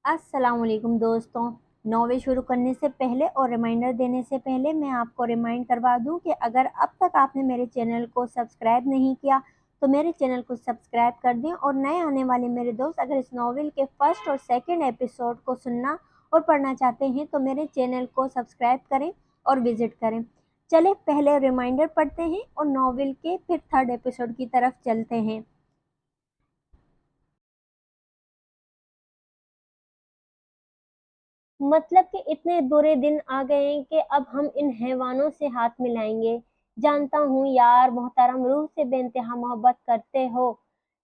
अस्सलाम वालेकुम दोस्तों। नॉवेल शुरू करने से पहले और रिमाइंडर देने से पहले मैं आपको रिमाइंड करवा दूं कि अगर अब तक आपने मेरे चैनल को सब्सक्राइब नहीं किया तो मेरे चैनल को सब्सक्राइब कर दें, और नए आने वाले मेरे दोस्त अगर इस नॉवेल के फर्स्ट और सेकंड एपिसोड को सुनना और पढ़ना चाहते हैं तो मेरे चैनल को सब्सक्राइब करें और विजिट करें। चले पहले रिमाइंडर पढ़ते हैं और नॉवेल के फिर थर्ड एपिसोड की तरफ चलते हैं। मतलब कि इतने बुरे दिन आ गए हैं कि अब हम इन हैवानों से हाथ मिलाएंगे। जानता हूँ यार, मोहतरम रूह से बेइंतहा मोहब्बत करते हो,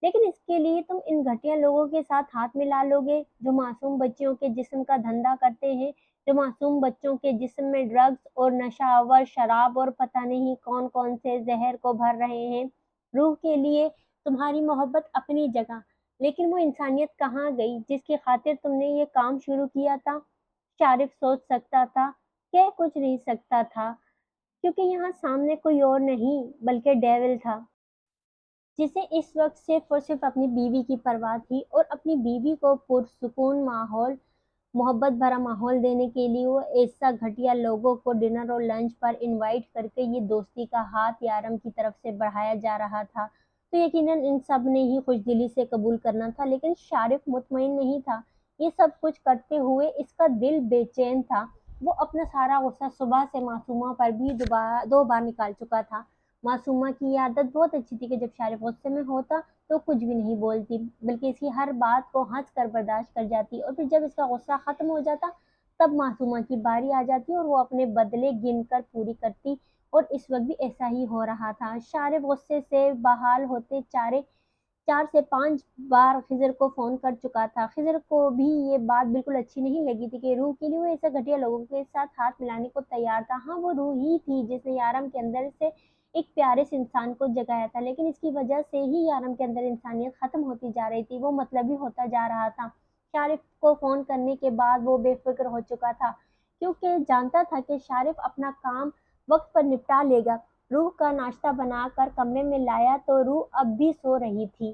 लेकिन इसके लिए तुम इन घटिया लोगों के साथ हाथ मिला लोगे जो मासूम बच्चियों के जिस्म का धंधा करते हैं, जो मासूम बच्चों के जिस्म में ड्रग्स और नशावर शराब और पता नहीं कौन कौन से जहर को भर रहे हैं। रूह के लिए तुम्हारी मोहब्बत अपनी जगह, लेकिन वो इंसानियत कहाँ गई जिसकी खातिर तुमने ये काम शुरू किया था। शारिफ सोच सकता था, कह कुछ नहीं सकता था, क्योंकि यहाँ सामने कोई और नहीं बल्कि डेविल था, जिसे इस वक्त सिर्फ और सिर्फ अपनी बीवी की परवाह थी, और अपनी बीवी को पुरसुकून माहौल, मोहब्बत भरा माहौल देने के लिए वो ऐसा घटिया लोगों को डिनर और लंच पर इनवाइट करके ये दोस्ती का हाथ यारम की तरफ से बढ़ाया जा रहा था। तो यकीनन इन सब ने ही खुशदिली से कबूल करना था, लेकिन शारिफ मुतमईन नहीं था। ये सब कुछ करते हुए इसका दिल बेचैन था। वो अपना सारा गुस्सा सुबह से मासूमा पर भी दोबारा 2 बार निकाल चुका था। मासूमा की ये आदत बहुत अच्छी थी कि जब शारिफ गुस्से में होता तो कुछ भी नहीं बोलती, बल्कि इसकी हर बात को हंस कर बर्दाश्त कर जाती, और फिर जब इसका गुस्सा खत्म हो जाता तब मासूमा की बारी आ जाती और वो अपने बदले गिनकर पूरी करती। और इस वक्त भी ऐसा ही हो रहा था। शारिफ गुस्से से बहाल होते 4 से 5 बार खिजर को फोन कर चुका था। खिजर को भी ये बात बिल्कुल अच्छी नहीं लगी थी कि रूह के लिए वो ऐसे घटिया लोगों के साथ हाथ मिलाने को तैयार था। हाँ, वो रूह ही थी जिसने यारम के अंदर से एक प्यारे से इंसान को जगाया था, लेकिन इसकी वजह से ही यारम के अंदर इंसानियत खत्म होती जा रही थी, वो मतलबी होता जा रहा था। शारिफ को फोन करने के बाद वो बेफिक्र हो चुका था, क्योंकि जानता था कि शारिफ अपना काम वक्त पर निपटा लेगा। रूह का नाश्ता बनाकर कमरे में लाया तो रूह अब भी सो रही थी।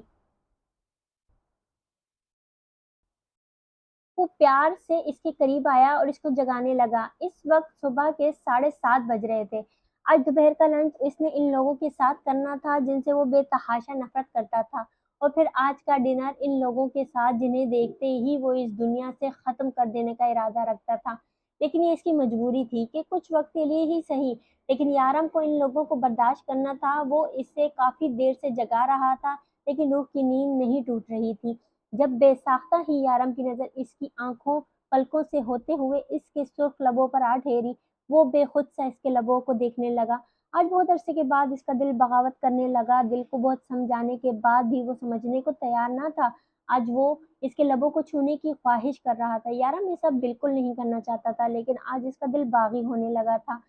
वो प्यार से इसके करीब आया और इसको जगाने लगा। इस वक्त सुबह के 7:30 बज रहे थे। आज दोपहर का लंच इसने इन लोगों के साथ करना था जिनसे वो बेतहाशा नफरत करता था, और फिर आज का डिनर इन लोगों के साथ जिन्हें देखते ही वो इस दुनिया से खत्म कर देने का इरादा रखता था। लेकिन ये इसकी मजबूरी थी कि कुछ वक्त के लिए ही सही, लेकिन यारम को इन लोगों को बर्दाश्त करना था। वो इसे काफी देर से जगा रहा था, लेकिन रूह की नींद नहीं टूट रही थी। जब बेसाख्ता ही यारम की नजर इसकी आंखों पलकों से होते हुए इसके सुर्ख लबों पर आ ठहरी, वो बेखुद सा इसके लबों को देखने लगा। आज बहुत अरसे के बाद इसका दिल बगावत करने लगा। दिल को बहुत समझाने के बाद भी वो समझने को तैयार ना था। आज वो इसके लबों को छूने की ख्वाहिश कर रहा था। यारम ये सब बिल्कुल नहीं करना चाहता था, लेकिन आज इसका दिल बागी होने लगा था।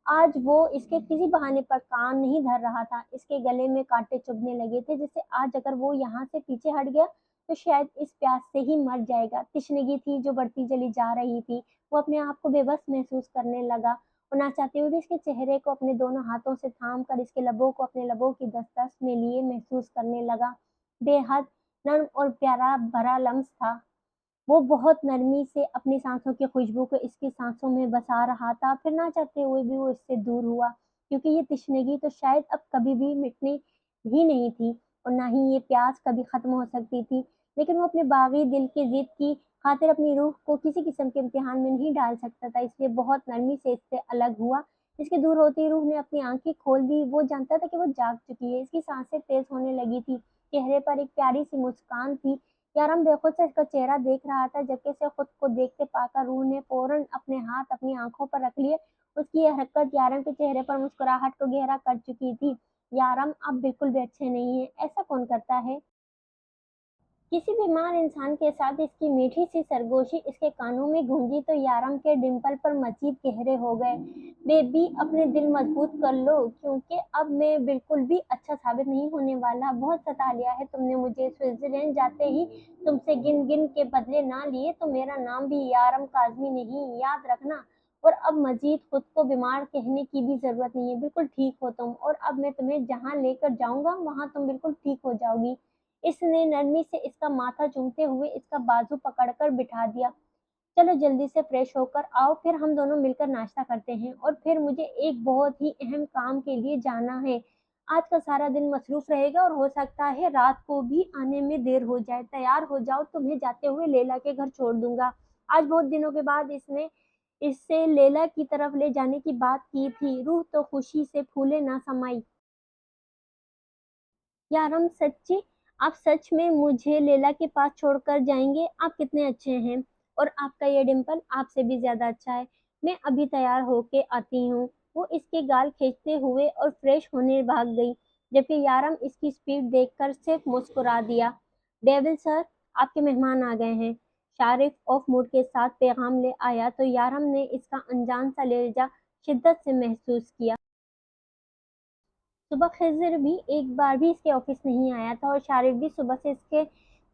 आज वो इसके किसी बहाने पर कान नहीं धर रहा था। इसके गले में कांटे चुभने लगे थे, जिससे आज अगर वो यहाँ से पीछे हट गया तो शायद इस प्यास से ही मर जाएगा। तिश्नगी थी जो बढ़ती चली जा रही थी। वो अपने आप को बेबस महसूस करने लगा, और ना चाहते हुए भी इसके चेहरे को अपने दोनों हाथों से थाम कर इसके लबों को अपने लबों की दस्तक में लिए महसूस करने लगा। बेहद नर्म और प्यारा भरा लम्स था। वो बहुत नरमी से अपनी सांसों की खुशबू को इसकी सांसों में बसा रहा था। फिर ना चाहते हुए भी वो इससे दूर हुआ, क्योंकि ये तिश्नगी तो शायद अब कभी भी मिटनी ही नहीं थी, और ना ही ये प्यास कभी खत्म हो सकती थी। लेकिन वो अपने बागी दिल की जिद की खातिर अपनी रूह को किसी किस्म के इम्तिहान में नहीं डाल सकता था, इसलिए बहुत नरमी से इससे अलग हुआ। इसके दूर होते ही रूह ने अपनी आंखें खोल दी। वो जानता था कि वो जाग चुकी है। इसकी सांसें तेज होने लगी थी। चेहरे पर एक प्यारी सी मुस्कान थी। यारम बेखुद से इसका चेहरा देख रहा था, जबकि इसे खुद को देखते पाकर रूह ने फौरन अपने हाथ अपनी आंखों पर रख लिए। उसकी यह हरकत यारम के चेहरे पर मुस्कुराहट को गहरा कर चुकी थी। यारम अब बिल्कुल भी अच्छे नहीं है। ऐसा कौन करता है? किसी बीमार इंसान के साथ इसकी मीठी सी सरगोशी इसके कानों में गूंजी तो यारम के डिंपल पर मजीद गहरे हो गए। बेबी, अपने दिल मजबूत कर लो, क्योंकि अब मैं बिल्कुल भी अच्छा साबित नहीं होने वाला। बहुत सता लिया है तुमने मुझे। स्विट्जरलैंड जाते ही तुमसे गिन गिन के बदले ना लिए तो मेरा नाम भी यारम काजमी नहीं, याद रखना। और अब मजीद खुद को बीमार कहने की भी जरूरत नहीं है। बिल्कुल ठीक हो तुम, और अब मैं तुम्हें जहाँ लेकर जाऊंगा वहां तुम बिल्कुल ठीक हो जाओगी। इसने नरमी से इसका माथा चूमते हुए इसका बाजू पकड़कर बिठा दिया। चलो जल्दी से फ्रेश होकर आओ, फिर हम दोनों मिलकर नाश्ता करते हैं, और फिर मुझे एक बहुत ही अहम काम के लिए जाना है। आज का सारा दिन मसरूफ रहेगा और हो सकता है रात को भी आने में देर हो जाए। तैयार हो जाओ, तुम्हें जाते हुए लैला के घर छोड़ दूंगा। आज बहुत दिनों के बाद इसने इससे लैला की तरफ ले जाने की बात की थी। रूह तो खुशी से फूले ना समाई। यारम सच्ची, आप सच में मुझे लैला के पास छोड़कर जाएंगे? आप कितने अच्छे हैं, और आपका ये डिम्पल आपसे भी ज्यादा अच्छा है। मैं अभी तैयार होके आती हूँ। वो इसके गाल खींचते हुए और फ्रेश होने भाग गई, जबकि यारम इसकी स्पीड देखकर सिर्फ मुस्कुरा दिया। डेविल सर, आपके मेहमान आ गए हैं। शारिफ ऑफ मूड के साथ पैगाम ले आया तो यारम ने इसका अनजान सा लहजा शिद्दत से महसूस किया। सुबह खिज़र भी एक बार भी इसके ऑफिस नहीं आया था, और शारिफ भी सुबह से इसके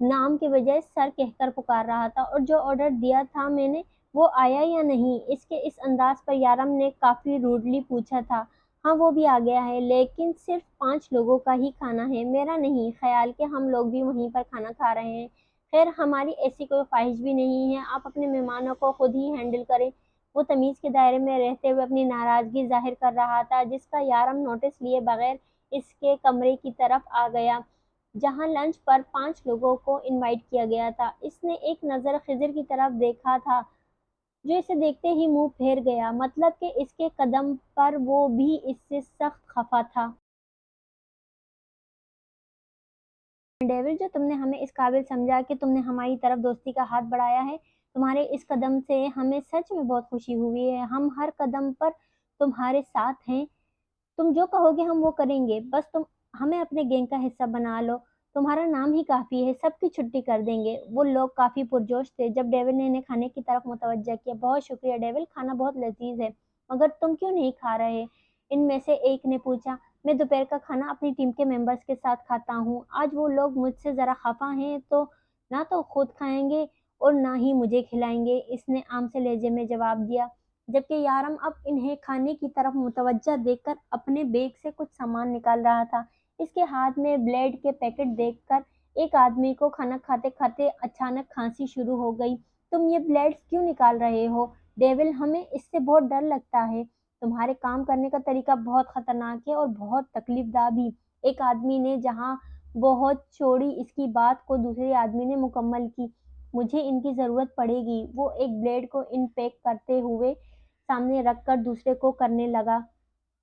नाम के बजाय सर कहकर पुकार रहा था। और जो ऑर्डर दिया था मैंने, वो आया या नहीं? इसके इस अंदाज पर यारम ने काफी रूडली पूछा था। हाँ, वो भी आ गया है, लेकिन सिर्फ 5 लोगों का ही खाना है, मेरा नहीं। ख्याल के हम लोग भी वहीं पर खाना खा रहे हैं। खैर, हमारी ऐसी कोई ख्वाहिश भी नहीं है, आप अपने मेहमानों को खुद ही हैंडल करें। वो तमीज के दायरे में रहते हुए अपनी नाराजगी जाहिर कर रहा था, जिसका यारम नोटिस लिए बगैर इसके कमरे की तरफ आ गया, जहां लंच पर 5 लोगों को इनवाइट किया गया था। इसने एक नज़र खिज़र की तरफ देखा था, जो इसे देखते ही मुंह फेर गया, मतलब कि इसके कदम पर वो भी इससे सख्त खफा था। डेविड, जो तुमने हमें इस काबिल समझा कि तुमने हमारी तरफ दोस्ती का हाथ बढ़ाया है, तुम्हारे इस कदम से हमें सच में बहुत खुशी हुई है। हम हर कदम पर तुम्हारे साथ हैं। तुम जो कहोगे हम वो करेंगे, बस तुम हमें अपने गैंग का हिस्सा बना लो। तुम्हारा नाम ही काफी है, सबकी छुट्टी कर देंगे। वो लोग काफी पुरजोश थे जब डेविल ने इन्हें खाने की तरफ मुतवज्जा किया। बहुत शुक्रिया डेविल, खाना बहुत लजीज है, मगर तुम क्यों नहीं खा रहे? इनमें से एक ने पूछा। मैं दोपहर का खाना अपनी टीम के मेंबर्स के साथ खाता हूँ। आज वो लोग मुझसे जरा खफा हैं, तो ना तो खुद खाएंगे और ना ही मुझे खिलाएंगे, इसने आम से लहजे में जवाब दिया, जबकि यारम अब इन्हें खाने की तरफ मुतवज्जा देखकर अपने बैग से कुछ सामान निकाल रहा था। इसके हाथ में ब्लेड के पैकेट देखकर एक आदमी को खाना खाते खाते अचानक खांसी शुरू हो गई। तुम ये ब्लेड्स क्यों निकाल रहे हो डेविल? हमें इससे बहुत डर लगता है। तुम्हारे काम करने का तरीका बहुत खतरनाक है और बहुत तकलीफदा भी, एक आदमी ने जहां बहुत छोड़ी इसकी बात को दूसरे आदमी ने मुकम्मल की। मुझे इनकी जरूरत पड़ेगी। वो एक ब्लेड को इन पैक करते हुए सामने रखकर दूसरे को करने लगा।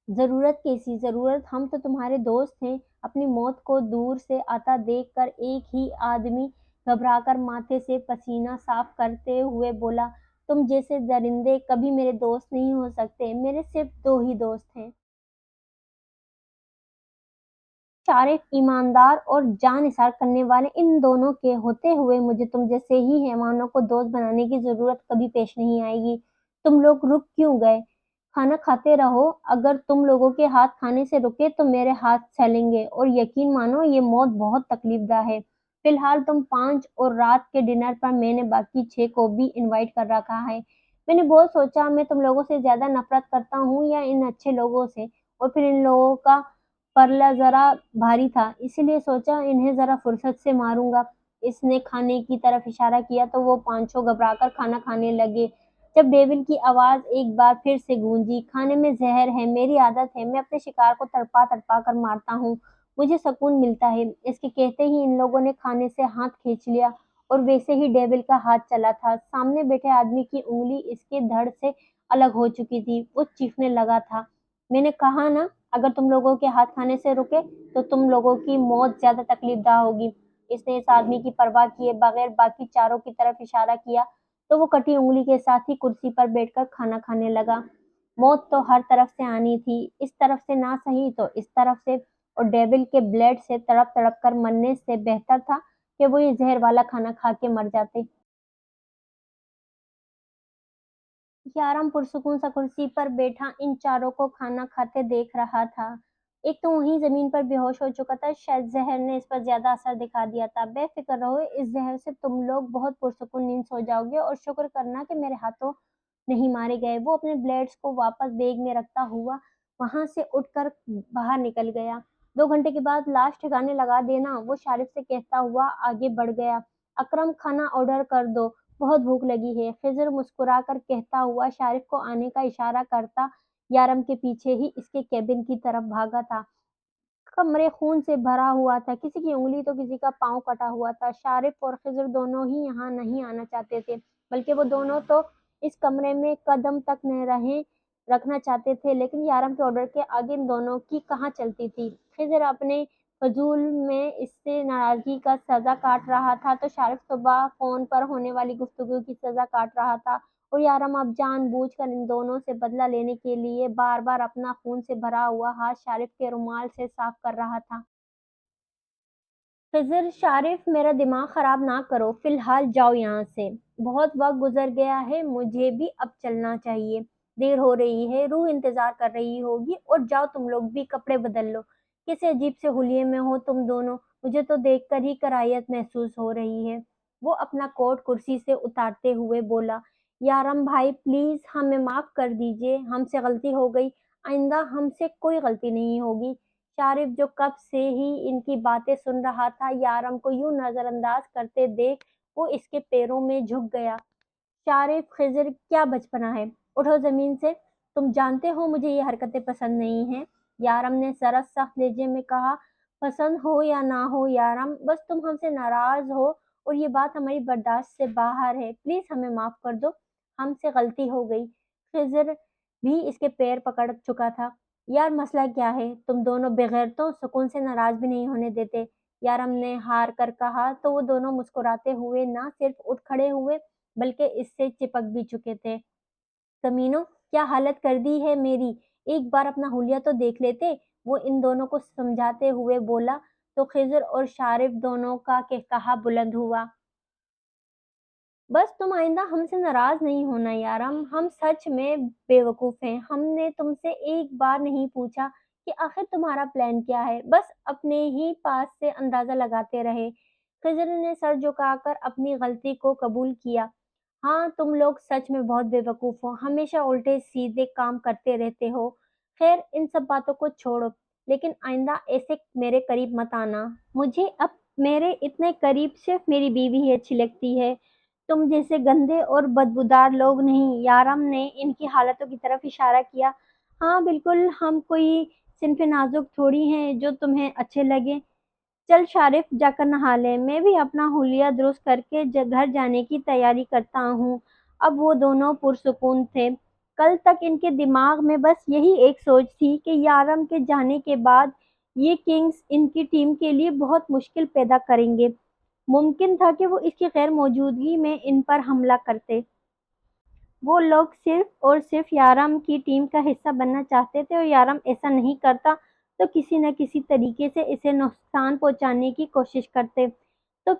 जरूरत कैसी जरूरत, हम तो तुम्हारे दोस्त हैं। अपनी मौत को दूर से आता देखकर एक ही आदमी घबराकर माथे से पसीना साफ करते हुए बोला, तुम जैसे दरिंदे कभी मेरे दोस्त नहीं हो सकते। मेरे सिर्फ 2 ही दोस्त हैं, शारिफ ईमानदार और जान-निसार करने वाले। इन दोनों के होते हुए मुझे तुम जैसे ही हैवानों को दोस्त बनाने की ज़रूरत कभी पेश नहीं आएगी। तुम लोग रुक क्यों गए? खाना खाते रहो। अगर तुम लोगों के हाथ खाने से रुके तो मेरे हाथ छलेंगे, और यकीन मानो ये मौत बहुत तकलीफदा है। फिलहाल तुम 5 और रात के डिनर पर मैंने बाकी 6 को भी इनवाइट कर रखा है। मैंने बहुत सोचा मैं तुम लोगों से ज़्यादा नफ़रत करता हूँ या इन अच्छे लोगों से, और फिर इन लोगों का परला ज़रा भारी था, इसीलिए सोचा इन्हें ज़रा फुर्सत से मारूँगा। इसने खाने की तरफ इशारा किया तो वो पांचों घबराकर खाना खाने लगे। जब डेविल की आवाज़ एक बार फिर से गूंजी, खाने में ज़हर है, मेरी आदत है, मैं अपने शिकार को तड़पा-तड़पा कर मारता हूँ, मुझे सुकून मिलता है। इसके कहते ही इन लोगों ने खाने से हाथ खींच लिया, और वैसे ही डेविल का हाथ चला था। सामने बैठे आदमी की उँगली इसके धड़ से अलग हो चुकी थी। वो चीखने लगा था, मैंने कहा ना, अगर तुम लोगों के हाथ खाने से रुके तो तुम लोगों की मौत ज्यादा तकलीफदा होगी। इसने इस आदमी की परवाह किए बगैर बाकी चारों की तरफ इशारा किया, तो वो कटी उंगली के साथ ही कुर्सी पर बैठकर खाना खाने लगा। मौत तो हर तरफ से आनी थी, इस तरफ से ना सही तो इस तरफ से, और डेविल के ब्लेड से तड़प तड़प कर मरने से बेहतर था कि वो ये जहर वाला खाना खा के मर जाते। यारम पुरसुकून सा कुर्सी पर बैठा इन चारों को खाना खाते देख रहा था। एक तो वहीं जमीन पर बेहोश हो चुका था, शायद जहर ने इस पर ज्यादा असर दिखा दिया था। बेफिक्र रहो, इस जहर से तुम लोग बहुत पुरसुकून नींद सो जाओगे, और शुक्र करना कि मेरे हाथों नहीं मारे गए। वो अपने ब्लेड्स को वापस बैग में रखता हुआ वहां से उठकर बाहर निकल गया। 2 घंटे के बाद लाश ठिकाने लगा देना, वो शारिफ से कहता हुआ आगे बढ़ गया। अकरम खाना ऑर्डर कर दो, बहुत भूख लगी है। खिज़र मुस्कुराकर कहता हुआ शारिफ को आने का इशारा करता यारम के पीछे ही इसके केबिन की तरफ भागा था। कमरे खून से भरा हुआ था, किसी की उँगली तो किसी का पाँव कटा हुआ था। शारिफ और खिज़र दोनों ही यहाँ नहीं आना चाहते थे, बल्कि वो दोनों तो इस कमरे में कदम तक न रखना चाहते थे, लेकिन यारम के ऑर्डर के आगे इन दोनों की कहाँ चलती थी। खिज़र अपने फ़ुज़ूल में इससे नाराज़गी का सज़ा काट रहा था, तो शारिफ सुबह फ़ोन पर होने वाली गुफ्तगू की सज़ा काट रहा था। और यारम अब जानबूझकर इन दोनों से बदला लेने के लिए बार-बार अपना खून से भरा हुआ हाथ शारिफ के रुमाल से साफ कर रहा था। खिज़र, शारिफ, मेरा दिमाग ख़राब ना करो, फ़िलहाल जाओ यहाँ से। बहुत वक़्त गुज़र गया है, मुझे भी अब चलना चाहिए। देर हो रही है, रूह इंतज़ार कर रही होगी और जाओ तुम लोग भी कपड़े बदल लो। किस अजीब से हुलिये में हो तुम दोनों, मुझे तो देखकर ही कराहत महसूस हो रही है। वो अपना कोट कुर्सी से उतारते हुए बोला, यारम भाई प्लीज़ हमें माफ़ कर दीजिए, हमसे गलती हो गई, आइंदा हमसे कोई गलती नहीं होगी। शारिफ, जो कब से ही इनकी बातें सुन रहा था, यारम को यूं नजरअंदाज करते देख वो इसके पैरों में झुक गया। शारिफ, खिज़र, क्या बचपना है, उठो ज़मीन से। तुम जानते हो मुझे ये हरकतें पसंद नहीं हैं। यारम ने ज़रा सख्त लहजे में कहा। पसंद हो या ना हो यारम, बस तुम हमसे नाराज़ हो और ये बात हमारी बर्दाश्त से बाहर है। प्लीज़ हमें माफ़ कर दो, हमसे गलती हो गई। खिज़र भी इसके पैर पकड़ चुका था। यार मसला क्या है, तुम दोनों बेगैरतों सुकून से नाराज़ भी नहीं होने देते। यारम ने हार कर कहा, तो वो दोनों मुस्कुराते हुए ना सिर्फ उठ खड़े हुए बल्कि इससे चिपक भी चुके थे। कमीनों, क्या हालत कर दी है मेरी, एक बार अपना हुलिया तो देख लेते, वो इन दोनों को समझाते हुए बोला। तो खिज़र और शारिफ दोनों का कहकहा बुलंद हुआ। बस तुम आइंदा हमसे नाराज़ नहीं होना यारम, हम सच में बेवकूफ़ हैं। हमने तुमसे एक बार नहीं पूछा कि आखिर तुम्हारा प्लान क्या है, बस अपने ही पास से अंदाज़ा लगाते रहे। खिज़र ने सर झुकाकर अपनी गलती को कबूल किया। हाँ, तुम लोग सच में बहुत बेवकूफ़ हो, हमेशा उल्टे-सीधे काम करते रहते हो। ख़ैर इन सब बातों को छोड़ो, लेकिन आइंदा ऐसे मेरे करीब मत आना। मुझे अब मेरे इतने करीब सिर्फ़ मेरी बीवी ही अच्छी लगती है। तुम जैसे गंदे और बदबूदार लोग नहीं। यारम ने इनकी हालतों की तरफ इशारा किया। हाँ बिल्कुल, हम कोई सिनफ़े नाज़ुक थोड़ी हैं जो तुम्हें अच्छे लगें। चल शारिफ, जाकर नहा ले, मैं भी अपना हुलिया दुरुस्त करके घर जाने की तैयारी करता हूँ। अब वो दोनों पुरसुकून थे। कल तक इनके दिमाग में बस यही एक सोच थी कि यारम के जाने के बाद ये किंग्स इनकी टीम के लिए बहुत मुश्किल पैदा करेंगे। मुमकिन था कि वो इसकी गैर मौजूदगी में इन पर हमला करते। वो लोग सिर्फ और सिर्फ याराम की टीम का हिस्सा बनना चाहते थे और याराम ऐसा नहीं करता तो किसी न किसी तरीके से इसे नुकसान पहुंचाने की कोशिश करते। तो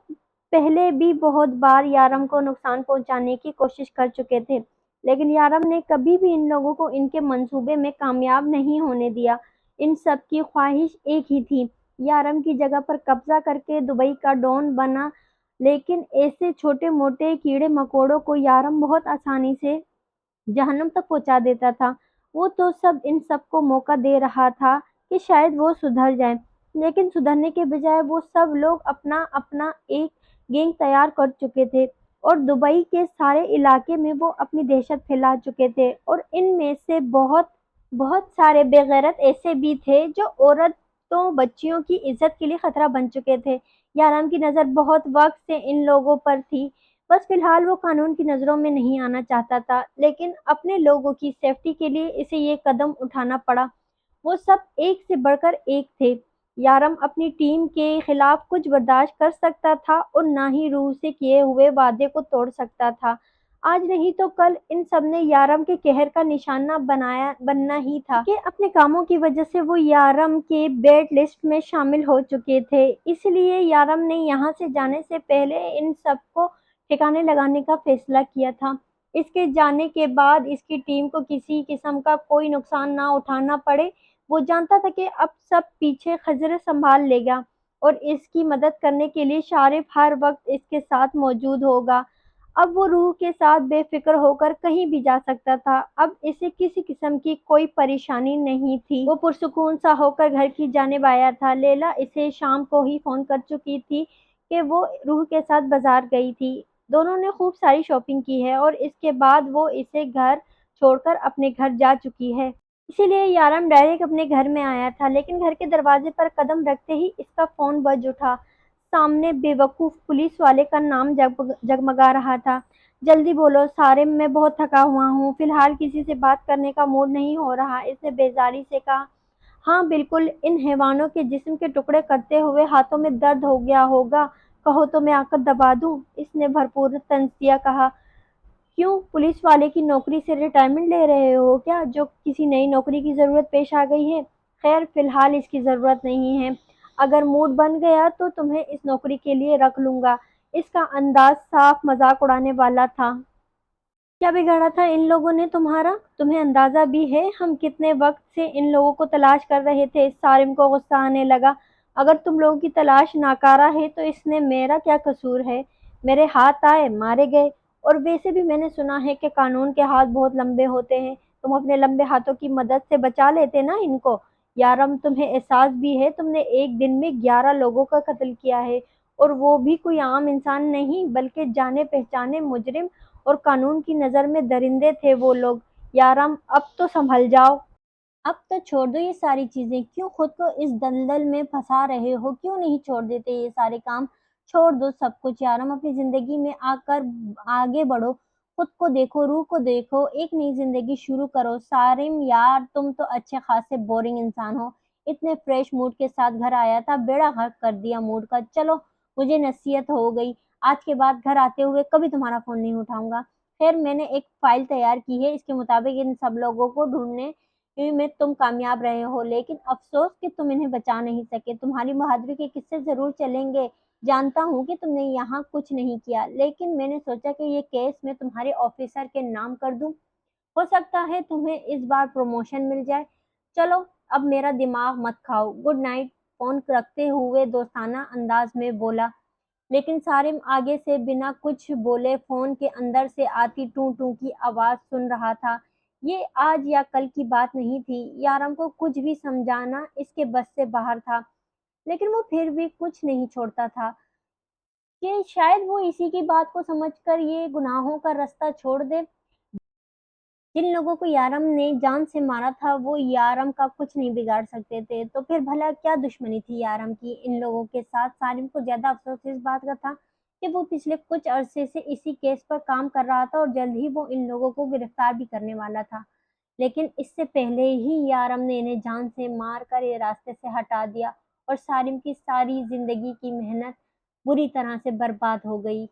पहले भी बहुत बार याराम को नुकसान पहुंचाने की कोशिश कर चुके थे, लेकिन याराम ने कभी भी इन लोगों को इनके मंसूबे में कामयाब नहीं होने दिया। इन सब की ख्वाहिश एक ही थी, याराम की जगह पर कब्जा करके दुबई का डॉन बना। लेकिन ऐसे छोटे-मोटे कीड़े-मकोड़ों को यारम बहुत आसानी से जहन्नुम तक पहुँचा देता था। वो तो सब इन सबको मौका दे रहा था कि शायद वो सुधर जाएँ, लेकिन सुधरने के बजाय वो सब लोग अपना-अपना एक गैंग तैयार कर चुके थे और दुबई के सारे इलाके में वो अपनी दहशत फैला चुके थे। और इनमें से बहुत बहुत सारे बेगैरत ऐसे भी थे जो औरतों, बच्चियों की इज़्ज़त के लिए खतरा बन चुके थे। याराम की नज़र बहुत वक़्त से इन लोगों पर थी। बस फ़िलहाल वो कानून की नज़रों में नहीं आना चाहता था, लेकिन अपने लोगों की सेफ्टी के लिए इसे ये कदम उठाना पड़ा। वो सब एक से बढ़कर एक थे। यारम अपनी टीम के खिलाफ कुछ बर्दाश्त कर सकता था और ना ही रूह से किए हुए वादे को तोड़ सकता था। आज नहीं तो कल इन सब ने यारम के कहर का निशाना बनना ही था कि अपने कामों की वजह से वो यारम के बैड लिस्ट में शामिल हो चुके थे। इसलिए यारम ने यहाँ से जाने से पहले इन सबको ठिकाने लगाने का फैसला किया था। इसके जाने के बाद इसकी टीम को किसी किस्म का कोई नुकसान ना उठाना पड़े। वो जानता था कि अब सब पीछे खज़र संभाल लेगा और इसकी मदद करने के लिए शारिफ हर वक्त इसके साथ मौजूद होगा। अब वो रूह के साथ बेफ़िक्र होकर कहीं भी जा सकता था। अब इसे किसी किस्म की कोई परेशानी नहीं थी। वो पुरसुकून सा होकर घर की जानिब आया था। लैला इसे शाम को ही फ़ोन कर चुकी थी कि वो रूह के साथ बाज़ार गई थी। दोनों ने खूब सारी शॉपिंग की है और इसके बाद वो इसे घर छोड़कर अपने घर जा चुकी है। इसीलिए यारम डायरेक्ट अपने घर में आया था, लेकिन घर के दरवाजे पर कदम रखते ही इसका फ़ोन बज उठा। सामने बेवकूफ़ पुलिस वाले का नाम जगमगा रहा था। जल्दी बोलो सारिम, मैं बहुत थका हुआ हूँ, फ़िलहाल किसी से बात करने का मूड नहीं हो रहा, इसने बेज़ारी से कहा। हाँ बिल्कुल, इन हैवानों के जिस्म के टुकड़े करते हुए हाथों में दर्द हो गया होगा, कहो तो मैं आकर दबा दूँ, इसने भरपूर तंज़िया कहा। क्यों, पुलिस वाले की नौकरी से रिटायरमेंट ले रहे हो क्या, जो किसी नई नौकरी की ज़रूरत पेश आ गई है? खैर फ़िलहाल इसकी ज़रूरत नहीं है। अगर मूड बन गया तो तुम्हें इस नौकरी के लिए रख लूँगा। इसका अंदाज़ साफ मज़ाक उड़ाने वाला था। क्या बिगाड़ा था इन लोगों ने तुम्हारा? तुम्हें अंदाज़ा भी है हम कितने वक़्त से इन लोगों को तलाश कर रहे थे? सारिम को गुस्सा आने लगा। अगर तुम लोगों की तलाश नाकारा है तो इसमें मेरा क्या कसूर है? मेरे हाथ आए, मारे गए। और वैसे भी मैंने सुना है कि कानून के हाथ बहुत लंबे होते हैं। तुम अपने लंबे हाथों की मदद से बचा लेते ना इनको। यारम, तुम्हें एहसास भी है तुमने एक दिन में 11 लोगों का कत्ल किया है, और वो भी कोई आम इंसान नहीं बल्कि जाने पहचाने मुजरिम, और कानून की नज़र में दरिंदे थे वो लोग। याराम, अब तो संभल जाओ। अब तो छोड़ दो ये सारी चीज़ें, क्यों खुद को इस दलदल में फँसा रहे हो? क्यों नहीं छोड़ देते ये सारे काम? छोड़ दो सब कुछ यारम, अपनी ज़िंदगी में आकर आगे बढ़ो, खुद को देखो, रूह को देखो, एक नई ज़िंदगी शुरू करो। सारिम यार, तुम तो अच्छे खासे बोरिंग इंसान हो। इतने फ्रेश मूड के साथ घर आया था, बेड़ा गर्क कर दिया मूड का। चलो, मुझे नसीहत हो गई, आज के बाद घर आते हुए कभी तुम्हारा फ़ोन नहीं उठाऊँगा। खैर, मैंने एक फ़ाइल तैयार की है, इसके मुताबिक इन सब लोगों को ढूँढने में तुम कामयाब रहे हो, लेकिन अफ़सोस कि तुम इन्हें बचा नहीं सके। तुम्हारी बहादुरी के किस्से ज़रूर चलेंगे। जानता हूँ कि तुमने यहाँ कुछ नहीं किया, लेकिन मैंने सोचा कि ये केस मैं तुम्हारे ऑफ़िसर के नाम कर दूँ। हो सकता है तुम्हें इस बार प्रमोशन मिल जाए। चलो, अब मेरा दिमाग मत खाओ। Good night. फ़ोन रखते हुए दोस्ताना अंदाज़ में बोला। लेकिन सारिम आगे से बिना कुछ बोले फ़ोन के अंदर से आती टूँ-टूँ की आवाज़ सुन रहा था। ये आज या कल की बात नहीं थी, याराम को कुछ भी समझाना इसके बस से बाहर था, लेकिन वो फिर भी कुछ नहीं छोड़ता था कि शायद वो इसी की बात को समझकर ये गुनाहों का रास्ता छोड़ दे। जिन लोगों को यारम ने जान से मारा था, वो यारम का कुछ नहीं बिगाड़ सकते थे, तो फिर भला क्या दुश्मनी थी यारम की इन लोगों के साथ? सारिम को ज़्यादा अफ़सोस इस बात का था कि वो पिछले कुछ अरसे से इसी केस पर काम कर रहा था और जल्द ही वो इन लोगों को गिरफ्तार भी करने वाला था। लेकिन इससे पहले ही यारम ने इन्हें जान से मार कर ये रास्ते से हटा दिया, और सारिम की सारी ज़िंदगी की मेहनत बुरी तरह से बर्बाद हो गई।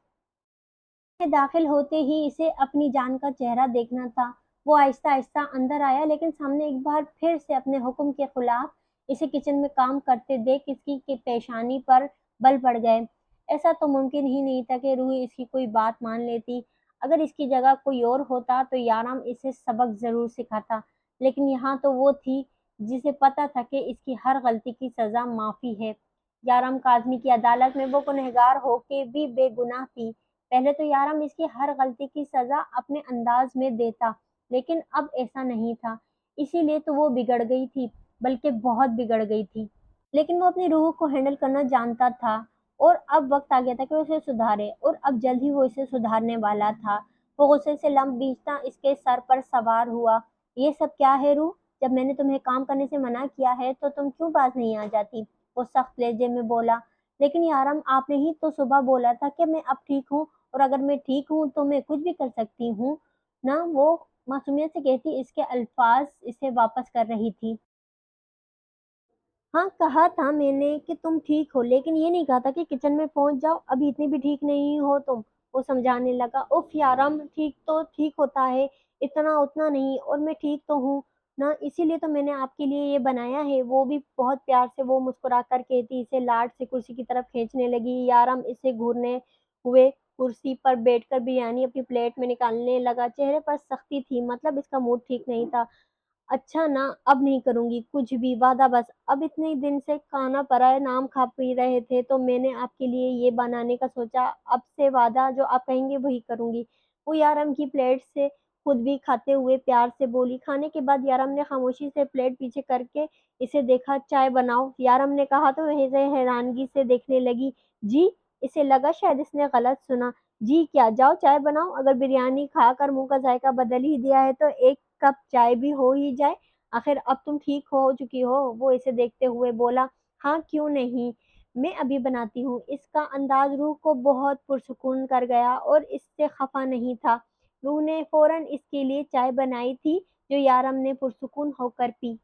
में दाखिल होते ही इसे अपनी जान का चेहरा देखना था। वो आहिस्ता-आहिस्ता अंदर आया, लेकिन सामने एक बार फिर से अपने हुक्म के खिलाफ इसे किचन में काम करते देख इसकी के पेशानी पर बल पड़ गए। ऐसा तो मुमकिन ही नहीं था कि रूही इसकी कोई बात मान लेती। अगर इसकी जगह कोई और होता तो याराम इसे सबक ज़रूर सिखाता। लेकिन यहाँ तो वो थी जिसे पता था कि इसकी हर गलती की सज़ा माफ़ी है। याराम काज़मी की अदालत में वो गुनहगार होके भी बेगुनाह थी। पहले तो यारम इसकी हर गलती की सज़ा अपने अंदाज़ में देता, लेकिन अब ऐसा नहीं था। इसीलिए तो वो बिगड़ गई थी, बल्कि बहुत बिगड़ गई थी। लेकिन वो अपनी रूह को हैंडल करना जानता था, और अब वक़्त आ गया था कि वो इसे सुधारे, और अब जल्द ही वो इसे सुधारने वाला था। वो गुस्से से लम्ब-भींचता इसके सर पर सवार हुआ। "ये सब क्या है रूह? जब मैंने तुम्हें काम करने से मना किया है तो तुम क्यों पास नहीं आ जाती?" वो सख्त लहजे में बोला। "लेकिन यारम, आपने ही तो सुबह बोला था कि मैं अब ठीक हूँ, और अगर मैं ठीक हूँ तो मैं कुछ भी कर सकती हूँ ना?" वो मासूमियत से कहती इसके अल्फाज इसे वापस कर रही थी। हाँ, कहा था मैंने कि तुम ठीक हो, लेकिन ये नहीं कहा था कि किचन में पहुँच जाओ, अभी इतनी भी ठीक नहीं हो तुम। वो समझाने लगा। उफ़ यारम, ठीक तो ठीक होता है, इतना-उतना नहीं, और मैं ठीक तो हूँ ना, इसीलिए तो मैंने आपके लिए ये बनाया है। वो भी बहुत प्यार से वो मुस्कुरा कर कहती इसे लाड से कुर्सी की तरफ खींचने लगी। यारम इसे घूरने हुए कुर्सी पर बैठकर बिरयानी अपनी प्लेट में निकालने लगा। चेहरे पर सख्ती थी, मतलब इसका मूड ठीक नहीं था। अच्छा ना, अब नहीं करूँगी कुछ भी, वादा बस। अब इतने दिन से खाना पड़ा है, नाम खा पी रहे थे, तो मैंने आपके लिए ये बनाने का सोचा, अब से वादा जो आप कहेंगे वही करूँगी। वो यारम की प्लेट से खुद भी खाते हुए प्यार से बोली। खाने के बाद यारम ने खामोशी से प्लेट पीछे करके इसे देखा, चाय बनाओ? यारम ने कहा तो वह इसे हैरानगी से देखने लगी। जी? इसे लगा शायद इसने गलत सुना। जी क्या? जाओ चाय बनाओ, अगर बिरयानी खाकर मुँह का जायका बदल ही दिया है तो एक कप चाय भी हो ही जाए। आखिर अब तुम ठीक हो चुकी हो? वो इसे देखते हुए बोला। हाँ, क्यों नहीं? मैं अभी बनाती हूँ। इसका अंदाज रूह को बहुत पुरसुकून कर गया और इससे खफा नहीं था। रूह ने फौरन इसके लिए चाय बनाई थी, जो यारम ने पुरसुकून होकर पी।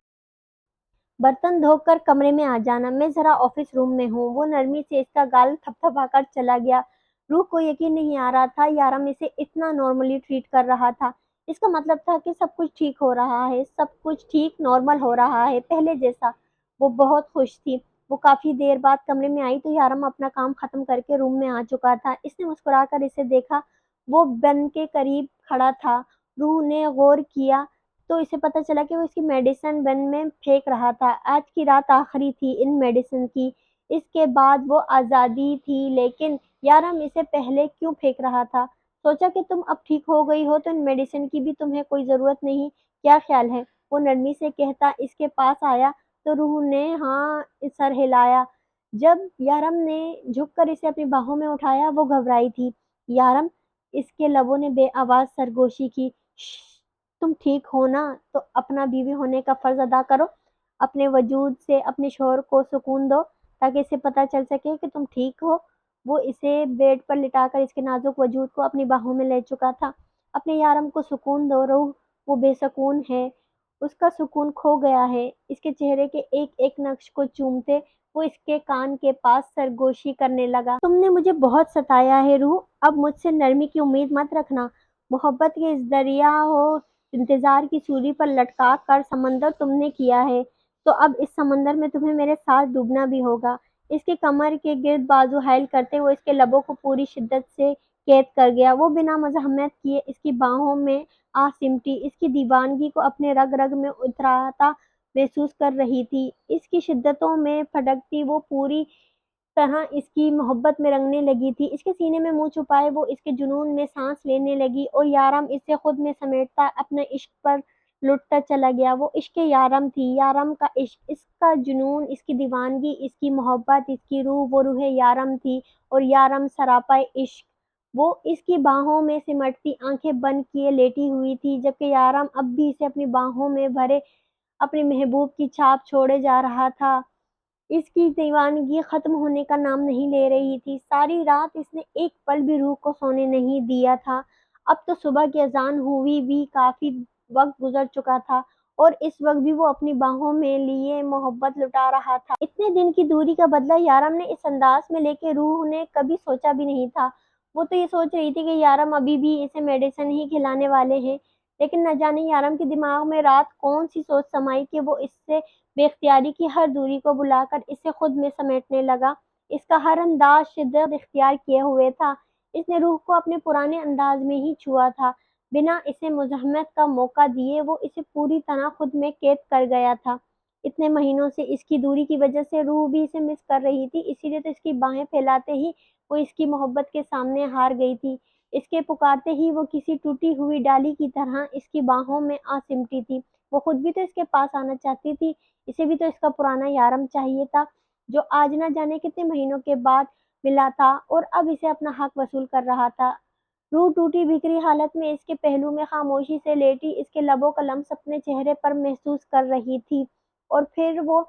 बर्तन धोकर कमरे में आ जाना, मैं ज़रा ऑफ़िस रूम में हूँ। वो नरमी से इसका गाल थपथपाकर चला गया। रूह को यकीन नहीं आ रहा था यारम इसे इतना नॉर्मली ट्रीट कर रहा था। इसका मतलब था कि सब कुछ ठीक हो रहा है, सब कुछ ठीक नॉर्मल हो रहा है, पहले जैसा। वो बहुत खुश थी। वो काफ़ी देर बाद कमरे में आई तो यारम अपना काम ख़त्म करके रूम में आ चुका था। इसने मुस्कुराकर इसे देखा। वो बेन के करीब खड़ा था। रूह ने गौर किया तो इसे पता चला कि वो इसकी मेडिसिन बिन में फेंक रहा था। आज की रात आखिरी थी इन मेडिसिन की। इसके बाद वो आज़ादी थी, लेकिन यारम इसे पहले क्यों फेंक रहा था? सोचा कि तुम अब ठीक हो गई हो तो इन मेडिसिन की भी तुम्हें कोई ज़रूरत नहीं। क्या ख़्याल है? वो नरमी से कहता इसके पास आया तो रूह ने हाँ सर हिलाया। जब यारम ने झुककर इसे अपनी बाहों में उठाया, वो घबराई थी। यारम, इसके लबों ने बेआवाज़ सरगोशी की। तुम ठीक हो ना? तो अपना बीवी होने का फ़र्ज़ अदा करो। अपने वजूद से अपने शौहर को सुकून दो, ताकि इसे पता चल सके कि तुम ठीक हो। वो इसे बेड पर लिटाकर इसके नाज़ुक वजूद को अपनी बाहों में ले चुका था। अपने यारम को सुकून दो रूह, वो बेसुकून है। उसका सुकून खो गया है। इसके चेहरे के एक-एक नक्श को चूमते वो इसके कान के पास सरगोशी करने लगा। तुमने मुझे बहुत सताया है रूह, अब मुझसे नरमी की उम्मीद मत रखना। मोहब्बत के इस दरिया हो इंतज़ार की सूली पर लटका कर समंदर तुमने किया है, तो अब इस समंदर में तुम्हें मेरे साथ डूबना भी होगा। इसके कमर के गिर्द बाजू हाइल करते हुए इसके लबों को पूरी शिद्दत से कैद कर गया। वो बिना मज़ाहमत किए इसकी बाहों में आ सिमटी, इसकी दीवानगी को अपने रग-रग में उतराता महसूस कर रही थी। इसकी शिद्दतों में फटकती वो पूरी तरह इसकी मोहब्बत में रंगने लगी थी। इसके सीने में मुँह छुपाए वो इसके जुनून में साँस लेने लगी और यारम इसे खुद में समेटता अपने इश्क पर लुटता चला गया। वो इश्क़ यारम थी, यारम का इश्क, इसका जुनून, इसकी दीवानगी, इसकी मोहब्बत, इसकी रूह, वो रूह यारम थी और यारम सरापा इश्क। वो इसकी बाहों में सिमटती आँखें बंद किए लेटी हुई थी, जबकि यारम अब भी इसे अपनी बाहों में भरे अपने महबूब की छाप छोड़े जा रहा था। इसकी दीवानगी ख़त्म होने का नाम नहीं ले रही थी। सारी रात इसने एक पल भी रूह को सोने नहीं दिया था। अब तो सुबह की अज़ान हुई भी काफ़ी वक़्त गुज़र चुका था और इस वक़्त भी वो अपनी बाहों में लिए मोहब्बत लुटा रहा था। इतने दिन की दूरी का बदला यारम ने इस अंदाज़ में लेके रूह ने कभी सोचा भी नहीं था। वो तो ये सोच रही थी कि यारम अभी भी इसे मेडिसिन ही खिलाने वाले हैं, लेकिन न जाने यारम के दिमाग में रात कौन-सी सोच समाई कि वो इससे बेख्तियारी की हर दूरी को बुलाकर इसे खुद में समेटने लगा। इसका हर अंदाज़ शिद्दत इख्तियार किए हुए था। इसने रूह को अपने पुराने अंदाज़ में ही छुआ था। बिना इसे मुज़ाहमत का मौका दिए वो इसे पूरी तरह खुद में कैद कर गया था। इतने महीनों से इसकी दूरी की वजह से रूह भी इसे मिस कर रही थी, इसीलिए तो इसकी बाहें फैलाते ही वो इसकी मोहब्बत के सामने हार गई थी। इसके पुकारते ही वो किसी टूटी हुई डाली की तरह इसकी बाहों में आ सिमटी थी। वो खुद भी तो इसके पास आना चाहती थी। इसे भी तो इसका पुराना यारम चाहिए था, जो आज न जाने कितने महीनों के बाद मिला था और अब इसे अपना हक वसूल कर रहा था। रूह टूटी बिखरी हालत में इसके पहलू में खामोशी से लेटी इसके लबों का लम्स अपने चेहरे पर महसूस कर रही थी और फिर वो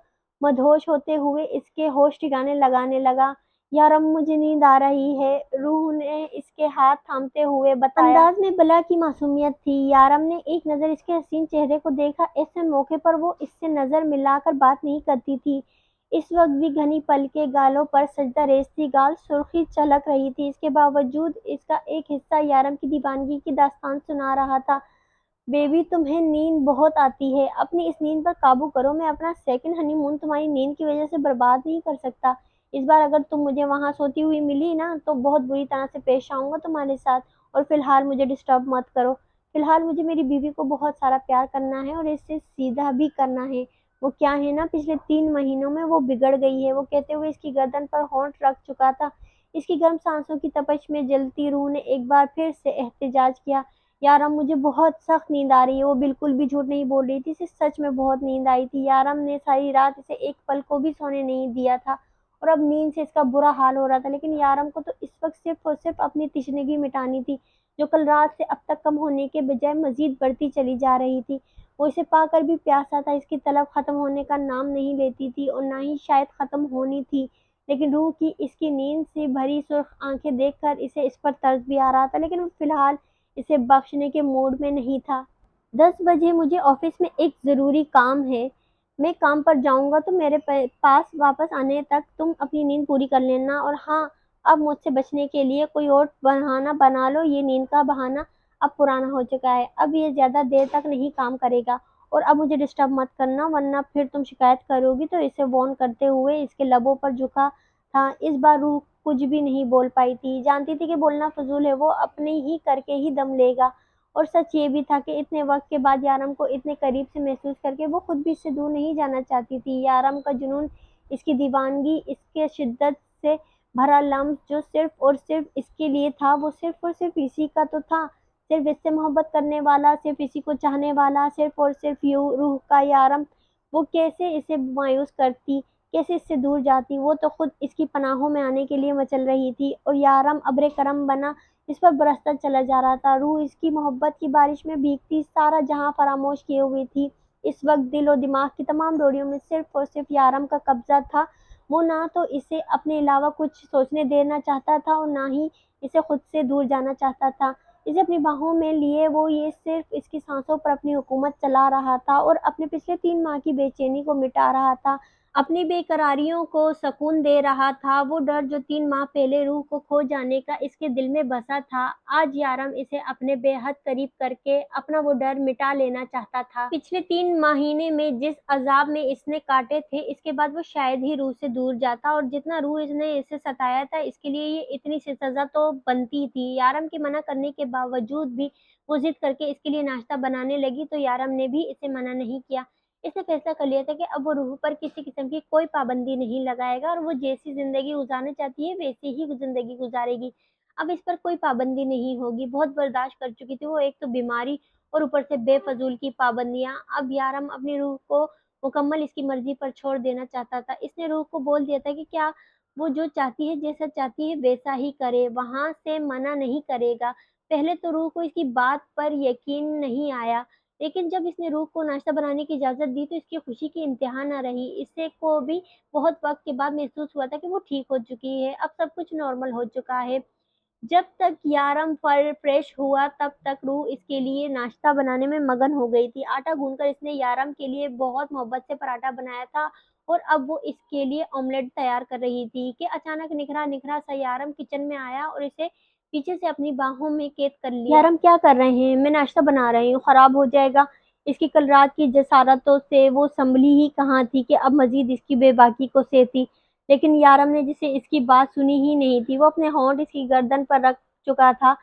मदहोश होते हुए इसके होश ठिकाने लगाने लगा। यारम, मुझे नींद आ रही है, रूह ने इसके हाथ थामते हुए बताया। अंदाज में बला की मासूमियत थी। यारम ने एक नज़र इसके हसीन चेहरे को देखा। ऐसे मौके पर वो इससे नज़र मिलाकर बात नहीं करती थी। इस वक्त भी घनी पलकें, गालों पर सजदा रेज़ थी, गाल सुर्खी छलक रही थी। इसके बावजूद इसका एक हिस्सा यारम की दीवानगी की दास्तान सुना रहा था। बेबी, तुम्हें नींद बहुत आती है, अपनी इस नींद पर काबू करो। मैं अपना सेकंड हनीमून तुम्हारी नींद की वजह से बर्बाद नहीं कर सकता। इस बार अगर तुम मुझे वहाँ सोती हुई मिली ना तो बहुत बुरी तरह से पेश आऊँगा तुम्हारे साथ और फिलहाल मुझे डिस्टर्ब मत करो। فی الحال مجھے میری بیوی کو بہت سارا پیار کرنا ہے اور اس سے سیدھا بھی کرنا ہے۔ وہ کیا ہے نا، پچھلے 3 مہینوں میں وہ بگڑ گئی ہے، وہ کہتے ہوئے اس کی گردن پر ہونٹ رکھ چکا تھا۔ اس کی گرم سانسوں کی تپش میں جلتی روح نے ایک بار پھر سے احتجاج کیا، یارم مجھے بہت سخت نیند آ رہی ہے۔ وہ بالکل بھی جھوٹ نہیں بول رہی تھی، اسے سچ میں بہت نیند آئی تھی۔ یارم نے ساری رات اسے ایک پل کو بھی سونے نہیں دیا تھا اور اب نیند سے اس کا برا حال ہو رہا تھا، لیکن یارم کو تو اس وقت صرف اور صرف اپنی تشنگی مٹانی تھی، جو کل رات سے اب تک کم ہونے کے بجائے مزید بڑھتی چلی جا رہی تھی۔ وہ اسے پا کر بھی پیاسا تھا، اس کی طلب ختم ہونے کا نام نہیں لیتی تھی اور نہ ہی شاید ختم ہونی تھی، لیکن روح کی اس کی نیند سے بھری سرخ آنکھیں دیکھ کر اسے اس پر ترس بھی آ رہا تھا، لیکن وہ فی الحال اسے بخشنے کے موڈ میں نہیں تھا۔ 10 بجے مجھے آفس میں ایک ضروری کام ہے، میں کام پر جاؤں گا تو میرے پاس واپس آنے تک تم اپنی نیند پوری کر لینا، اور ہاں، اب مجھ سے بچنے کے لیے کوئی اور بہانہ بنا لو، یہ نیند کا بہانہ اب پرانا ہو چکا ہے، اب یہ زیادہ دیر تک نہیں کام کرے گا، اور اب مجھے ڈسٹرب مت کرنا ورنہ پھر تم شکایت کرو گی۔ تو اسے وارن کرتے ہوئے اس کے لبوں پر جھکا تھا۔ اس بار روح کچھ بھی نہیں بول پائی تھی، جانتی تھی کہ بولنا فضول ہے، وہ اپنے ہی کر کے ہی دم لے گا، اور سچ یہ بھی تھا کہ اتنے وقت کے بعد یارم کو اتنے قریب سے محسوس کر کے وہ خود بھی اس سے دور نہیں جانا چاہتی تھی۔ یارم کا جنون، اس کی دیوانگی، اس کے شدت سے بھرا لمس جو صرف اور صرف اس کے لیے تھا، وہ صرف اور صرف اسی کا تو تھا، صرف اس سے محبت کرنے والا، صرف اسی کو چاہنے والا، صرف اور صرف روح کا یارم۔ وہ کیسے اسے مایوس کرتی، کیسے اس سے دور جاتی، وہ تو خود اس کی پناہوں میں آنے کے لیے مچل رہی تھی، اور یارم ابر کرم بنا اس پر برستا چلا جا رہا تھا۔ روح اس کی محبت کی بارش میں بھیگتی، سارا جہاں فراموش کیے ہوئی تھی۔ اس وقت دل و دماغ کی تمام ڈوریوں میں صرف اور صرف یارم کا قبضہ تھا۔ وہ نہ تو اسے اپنے علاوہ کچھ سوچنے دینا چاہتا تھا اور نہ ہی اسے خود سے دور جانا چاہتا تھا۔ اسے اپنی باہوں میں لیے وہ یہ صرف اس کی سانسوں پر اپنی حکومت چلا رہا تھا اور اپنے پچھلے 3 ماہ کی بے چینی کو مٹا رہا تھا، اپنی بے قراریوں کو سکون دے رہا تھا۔ وہ ڈر جو 3 ماہ پہلے روح کو کھو جانے کا اس کے دل میں بسا تھا، آج یارم اسے اپنے بے حد قریب کر کے اپنا وہ ڈر مٹا لینا چاہتا تھا۔ پچھلے 3 مہینے میں جس عذاب میں اس نے کاٹے تھے، اس کے بعد وہ شاید ہی روح سے دور جاتا، اور جتنا روح اس نے اسے ستایا تھا، اس کے لیے یہ اتنی سی سزا تو بنتی تھی۔ یارم کے منع کرنے کے باوجود بھی وہ ضد کر کے اس کے لیے ناشتہ بنانے لگی تو یارم نے بھی اسے منع نہیں کیا۔ اس نے فیصلہ کر لیا تھا کہ اب وہ روح پر کسی قسم کی کوئی پابندی نہیں لگائے گا، اور وہ جیسی زندگی گزارنا چاہتی ہے ویسی ہی زندگی گزارے گی۔ اب اس پر کوئی پابندی نہیں ہوگی، بہت برداشت کر چکی تھی وہ، ایک تو بیماری اور اوپر سے بے فضول کی پابندیاں۔ اب یارم اپنی روح کو مکمل اس کی مرضی پر چھوڑ دینا چاہتا تھا۔ اس نے روح کو بول دیا تھا کہ کیا وہ جو چاہتی ہے، جیسا چاہتی ہے ویسا ہی کرے، وہاں سے منع نہیں کرے گا۔ پہلے تو روح کو اس کی بات پر یقین نہیں آیا، لیکن جب اس نے روح کو ناشتہ بنانے کی اجازت دی تو اس کی خوشی کی انتہا نہ رہی۔ اسے کو بھی بہت وقت کے بعد محسوس ہوا تھا کہ وہ ٹھیک ہو چکی ہے، اب سب کچھ نارمل ہو چکا ہے۔ جب تک یارم فریش ہوا تب تک روح اس کے لیے ناشتہ بنانے میں مگن ہو گئی تھی۔ آٹا گوندھ کر اس نے یارم کے لیے بہت محبت سے پراٹھا بنایا تھا اور اب وہ اس کے لیے آملیٹ تیار کر رہی تھی کہ اچانک نکھرا نکھرا سا یارم کچن میں آیا اور اسے پیچھے سے اپنی باہوں میں قید کر لیا۔ یارم کیا کر رہے ہیں؟ میں ناشتہ بنا رہی ہوں، خراب ہو جائے گا۔ اس کی کل رات کی جسارتوں سے وہ سنبھلی ہی کہاں تھی کہ اب مزید اس کی بے باکی کو سہتی، لیکن یارم نے جسے اس کی بات سنی ہی نہیں تھی، وہ اپنے ہونٹ اس کی گردن پر رکھ چکا تھا۔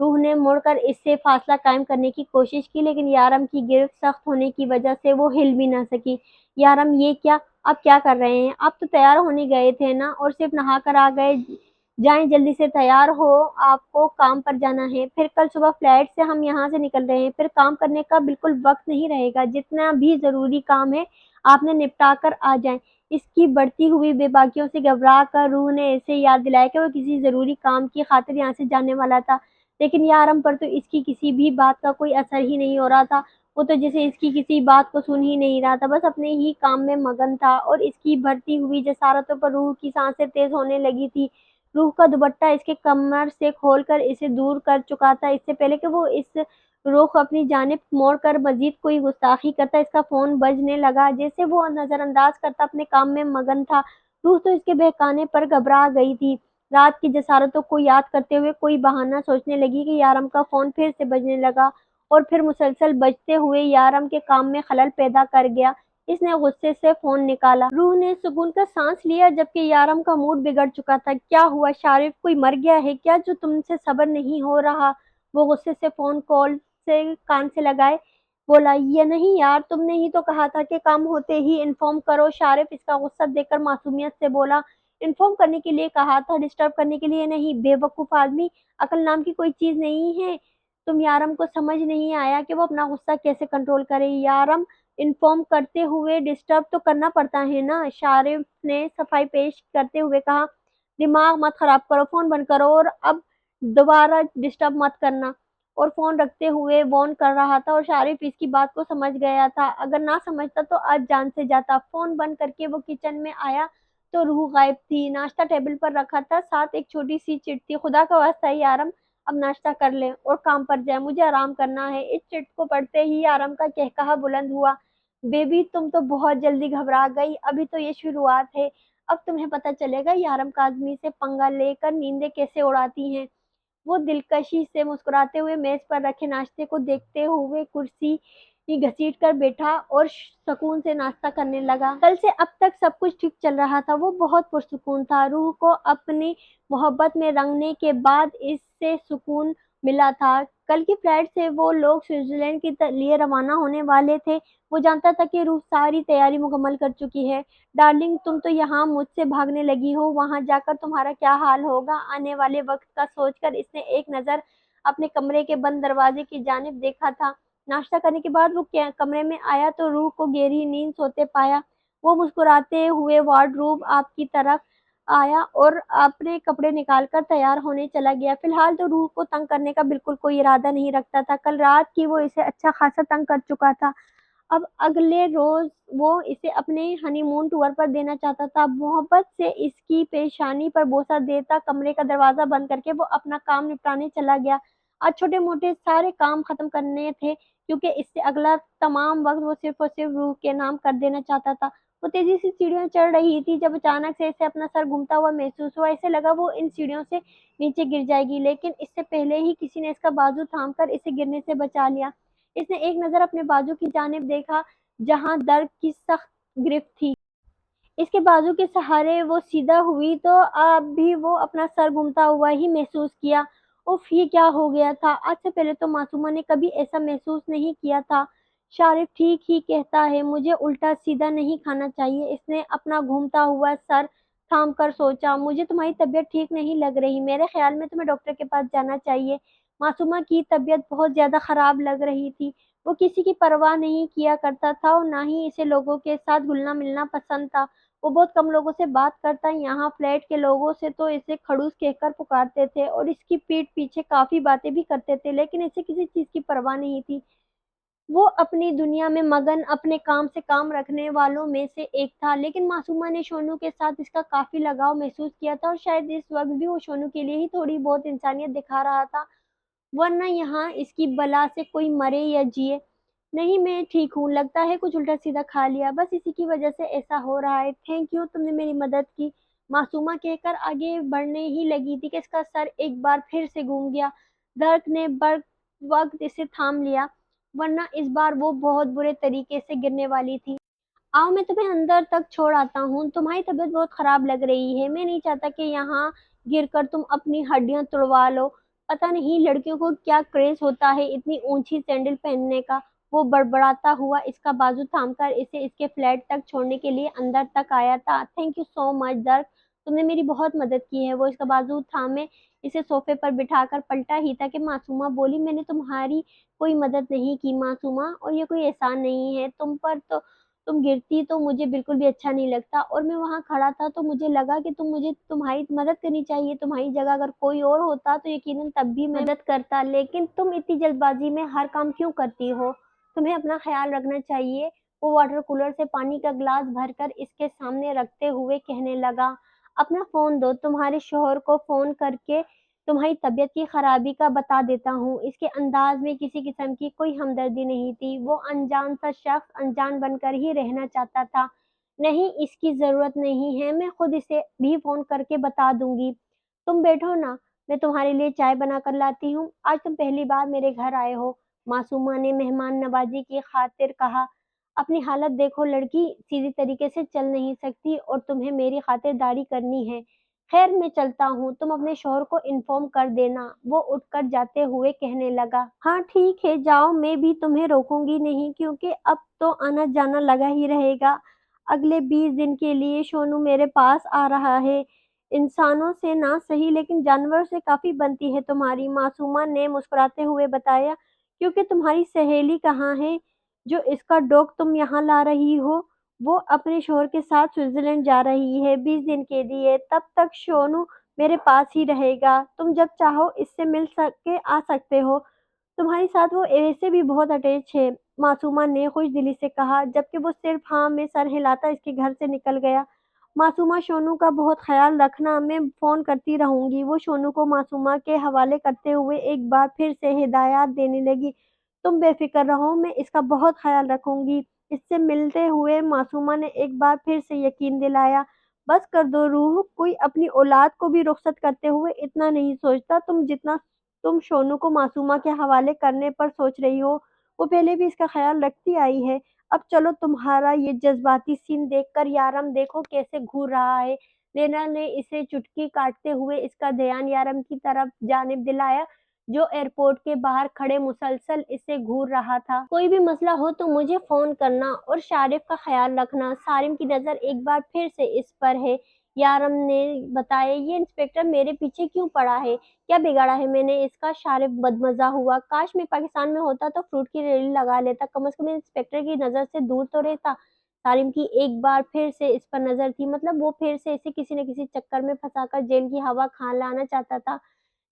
روح نے مڑ کر اس سے فاصلہ قائم کرنے کی کوشش کی، لیکن یارم کی گرفت سخت ہونے کی وجہ سے وہ ہل بھی نہ سکی۔ یارم یہ کیا؟ آپ کیا کر رہے ہیں؟ آپ تو تیار ہونے گئے تھے نا، اور صرف نہا کر آ گئے؟ جائیں جلدی سے تیار ہو، آپ کو کام پر جانا ہے، پھر کل صبح فلائٹ سے ہم یہاں سے نکل رہے ہیں، پھر کام کرنے کا بالکل وقت نہیں رہے گا، جتنا بھی ضروری کام ہے آپ نے نپٹا کر آ جائیں۔ اس کی بڑھتی ہوئی بے باکیوں سے گھبرا کر روح نے اسے یاد دلایا کہ وہ کسی ضروری کام کی خاطر یہاں سے جانے والا تھا، لیکن یارم پر تو اس کی کسی بھی بات کا کوئی اثر ہی نہیں ہو رہا تھا، وہ تو جیسے اس کی کسی بات کو سن ہی نہیں رہا تھا، بس اپنے ہی کام میں مگن تھا، اور اس کی بڑھتی ہوئی جسارتوں پر روح کی سانسیں تیز ہونے لگی تھی۔ روح کا دوپٹہ اس کے کمر سے کھول کر اسے دور کر چکا تھا۔ اس سے پہلے کہ وہ اس رخ اپنی جانب موڑ کر مزید کوئی گستاخی کرتا، اس کا فون بجنے لگا، جیسے وہ نظر انداز کرتا اپنے کام میں مگن تھا۔ روح تو اس کے بہکانے پر گھبرا گئی تھی، رات کی جسارتوں کو یاد کرتے ہوئے کوئی بہانہ سوچنے لگی کہ یارم کا فون پھر سے بجنے لگا، اور پھر مسلسل بجتے ہوئے یارم کے کام میں خلل پیدا کر گیا۔ اس نے غصے سے فون نکالا۔ روح نے سکون کا سانس لیا، جبکہ یارم کا موڈ بگڑ چکا تھا۔ کیا ہوا شارف؟ کوئی مر گیا ہے کیا جو تم سے صبر نہیں ہو رہا؟ وہ غصے سے فون کال से कान से लगाए, बोला, "ये नहीं यार, तुमने ही तो कहा था कि काम होते ही इन्फॉर्म करो।" शारिफ इसका गुस्सा देखकर मासूमियत से बोला, "इन्फॉर्म करने के लिए कहा था, डिस्टर्ब करने के लिए नहीं। बेवकूफ़ आदमी, अक्ल नाम की कोई चीज़ नहीं है। तुम यारम को समझ नहीं आया कि वो अपना गुस्सा कैसे कंट्रोल करे। यारम, इन्फॉर्म करते हुए डिस्टर्ब तो करना पड़ता है ना।" शारिफ ने सफाई पेश करते हुए कहा, "दिमाग मत खराब करो, फ़ोन बंद करो और अब दोबारा डिस्टर्ब मत करना।" और फ़ोन रखते हुए वार्न कर रहा था और शारिफ इसकी बात को समझ गया था। अगर ना समझता तो आज जान से जाता। फ़ोन बंद करके वो किचन में आया तो रूह गायब थी। नाश्ता टेबल पर रखा था, साथ एक छोटी-सी चिट थी। "खुदा का वास्ता यारम, अब नाश्ता कर ले और काम पर जाए, मुझे आराम करना है।" इस चिट को पढ़ते ही यारम का कहकहा बुलंद हुआ, "बेबी, तुम तो बहुत जल्दी घबरा गई, अभी तो ये शुरुआत है। अब तुम्हें पता चलेगा यारम काज़मी से पंगा लेकर नींदें कैसे उड़ाती हैं।" वो दिलकशी से मुस्कुराते हुए मेज़ पर रखे नाश्ते को देखते हुए कुर्सी घसीट कर बैठा और सुकून से नाश्ता करने लगा। कल से अब तक सब कुछ ठीक चल रहा था। वो बहुत पुरसुकून था। रूह को अपनी मोहब्बत में रंगने के बाद इससे सुकून मिला था। कल की फ्लाइट से वो लोग स्विट्ज़रलैंड के लिए रवाना होने वाले थे। वो जानता था कि रूह सारी तैयारी मुकम्मल कर चुकी है। "डार्लिंग, तुम तो यहाँ मुझसे भागने लगी हो, वहाँ जाकर तुम्हारा क्या हाल होगा?" आने वाले वक़्त का सोचकर इसने एक नज़र अपने कमरे के बंद दरवाज़े की जानिब देखा था। नाश्ता करने के बाद वो कमरे में आया तो रूह को गहरी नींद सोते पाया। वो मुस्कुराते हुए वार्डरोब की तरफ आया और अपने कपड़े निकाल कर तैयार होने चला गया। फ़िलहाल तो रूह को तंग करने का बिल्कुल कोई इरादा नहीं रखता था। कल रात ही वो इसे अच्छा खासा तंग कर चुका था। अब अगले रोज़ वो इसे अपने हनीमून टूर पर देना चाहता था। मोहब्बत से इसकी पेशानी पर बोसा देता कमरे का दरवाज़ा बंद करके वो अपना काम निपटाने चला गया। आज छोटे-मोटे सारे काम ख़त्म करने थे क्योंकि इससे अगला तमाम वक़्त वो सिर्फ़ और सिर्फ़ रूह के नाम कर देना चाहता था। वो तेज़ी से सीढ़ियाँ चढ़ रही थी जब अचानक से इसे अपना सर घूमता हुआ महसूस हुआ। इसे लगा वो इन सीढ़ियों से नीचे गिर जाएगी, लेकिन इससे पहले ही किसी ने इसका बाजू थामकर इसे गिरने से बचा लिया। इसने एक नज़र अपने बाजू की जानिब देखा, जहाँ दर्द की सख्त गिरफ्त थी। इसके बाजू के सहारे वो सीधा हुई तो अब भी वो अपना सर घूमता हुआ ही महसूस किया। उफ़! ये क्या हो गया था? आज से पहले तो मासूमा ने कभी ऐसा महसूस नहीं किया था। शारिफ ठीक ही कहता है, मुझे उल्टा-सीधा नहीं खाना चाहिए। इसने अपना घूमता हुआ सर थाम कर सोचा, मुझे तुम्हारी तबीयत ठीक नहीं लग रही। मेरे ख़्याल में तुम्हें डॉक्टर के पास जाना चाहिए। मासूमा की तबीयत बहुत ज़्यादा ख़राब लग रही थी। वो किसी की परवाह नहीं किया करता था और ना ही इसे लोगों के साथ घुलना-मिलना पसंद था। वो बहुत कम लोगों से बात करता, यहाँ फ्लैट के लोगों से तो इसे खड़ूस कहकर पुकारते थे और इसकी पीठ पीछे काफ़ी बातें भी करते थे, लेकिन इसे किसी चीज़ की परवाह नहीं थी। वो अपनी दुनिया में मगन, अपने काम से काम रखने वालों में से एक था, लेकिन मासूमा ने शोनू के साथ इसका काफ़ी लगाव महसूस किया था और शायद इस वक़्त भी वो शोनू के लिए ही थोड़ी बहुत इंसानियत दिखा रहा था, वरना यहाँ इसकी बला से कोई मरे या जिए। "नहीं, मैं ठीक हूँ, लगता है कुछ उल्टा-सीधा खा लिया, बस इसी की वजह से ऐसा हो रहा है। थैंक यू, तुमने मेरी मदद की।" मासूमा कहकर आगे बढ़ने ही लगी थी कि इसका सर एक बार फिर से घूम गया। दर्द ने बर वक़्त इसे थाम लिया, वरना इस बार वो बहुत बुरे तरीके से गिरने वाली थी। "आओ, मैं तुम्हें अंदर तक छोड़ आता हूँ, तुम्हारी तबीयत बहुत खराब लग रही है। मैं नहीं चाहता कि यहाँ गिरकर तुम अपनी हड्डियाँ तुड़वा लो। पता नहीं लड़कियों को क्या क्रेज़ होता है इतनी ऊँची सैंडल पहनने का।" वो बड़बड़ाता हुआ इसका बाजू थामकर इसे इसके फ्लैट तक छोड़ने के लिए अंदर तक आया था। "थैंक यू सो मच दर्द, तुमने मेरी बहुत मदद की है।" वो इसका बाजू थामे इसे सोफ़े पर बिठाकर पलटा ही था कि मासूमा बोली, "मैंने तुम्हारी कोई मदद नहीं की मासूमा, और ये कोई एहसान नहीं है तुम गिरती तो मुझे बिल्कुल भी अच्छा नहीं लगता और मैं वहाँ खड़ा था तो मुझे लगा कि मुझे तुम्हारी मदद करनी चाहिए। तुम्हारी जगह अगर कोई और होता तो यकीनन तब भी मैं मदद करता, लेकिन तुम इतनी जल्दबाज़ी में हर काम क्यों करती हो? तुम्हें अपना ख़्याल रखना चाहिए।" वो वाटर कूलर से पानी का ग्लास भरकर इसके सामने रखते हुए कहने लगा, "अपना फ़ोन दो, तुम्हारे शौहर को फ़ोन करके तुम्हारी तबीयत की खराबी का बता देता हूँ।" इसके अंदाज़ में किसी किस्म की कोई हमदर्दी नहीं थी। वो अनजान सा शख्स अनजान बनकर ही रहना चाहता था। "नहीं, इसकी ज़रूरत नहीं है, मैं खुद इसे भी फ़ोन करके बता दूँगी। तुम बैठो ना, मैं तुम्हारे लिए चाय बनाकर लाती हूँ। आज तुम पहली बार मेरे घर आए हो।" मासूमा ने मेहमान नवाज़ी की खातिर कहा। "अपनी हालत देखो लड़की, सीधी तरीके से चल नहीं सकती और तुम्हें मेरी खातिरदारी करनी है। खैर मैं चलता हूँ, तुम अपने शौहर को इन्फॉर्म कर देना। वो उठकर जाते हुए कहने लगा, हाँ ठीक है जाओ, मैं भी तुम्हें रोकूंगी नहीं क्योंकि अब तो आना जाना लगा ही रहेगा। अगले 20 दिन के लिए सोनू मेरे पास आ रहा है। इंसानों से ना सही लेकिन जानवर से काफी बनती है तुम्हारी, मासूमा ने मुस्कुराते हुए बताया। क्योंकि तुम्हारी सहेली कहाँ है जो इसका डॉग तुम यहाँ ला रही हो? वो अपने शौहर के साथ स्विट्जरलैंड जा रही है 20 दिन के लिए। तब तक सोनू मेरे पास ही रहेगा। तुम जब चाहो इससे मिल सके आ सकते हो। तुम्हारे साथ वो ऐसे भी बहुत अटैच है, मासूमा ने खुशदिली से कहा, जबकि वो सिर्फ हाँ में सर हिलाता इसके घर से निकल गया। मासूमा सोनू का बहुत ख्याल रखना, मैं फोन करती रहूंगी। वो सोनू को मासूमा के हवाले करते हुए एक बार फिर से हिदायत देने लगी। तुम बेफिक्र रहो, मैं इसका बहुत ख्याल रखूंगी। इससे मिलते हुए मासूमा ने एक बार फिर से यकीन दिलाया। बस कर दो रूह, कोई अपनी औलाद को भी रुखसत करते हुए इतना नहीं सोचता तुम जितना तुम सोनू को मासूमा के हवाले करने पर सोच रही हो। वो पहले भी इसका ख्याल रखती आई है। अब चलो, तुम्हारा ये जज्बाती सीन देखकर यारम देखो कैसे घूर रहा है। लेना ने इसे चुटकी काटते हुए इसका ध्यान यारम की तरफ जानिब दिलाया, जो एयरपोर्ट के बाहर खड़े मुसलसल इसे घूर रहा था। कोई भी मसला हो तो मुझे फोन करना और शारिफ का ख्याल रखना। सारिम की नजर एक बार फिर से इस पर है। यारम ने बताया, ये इंस्पेक्टर मेरे पीछे क्यों पड़ा है? क्या बिगाड़ा है मैंने इसका? शारिफ बदमजा हुआ। काश मैं पाकिस्तान में होता तो फ्रूट की रेली लगा लेता, कम से कम इंस्पेक्टर की नजर से दूर तो रहता। सारिम की एक बार फिर से इस पर नजर थी, मतलब वो फिर से इसे किसी न किसी चक्कर में फंसाकर जेल की हवा खा लाना चाहता था।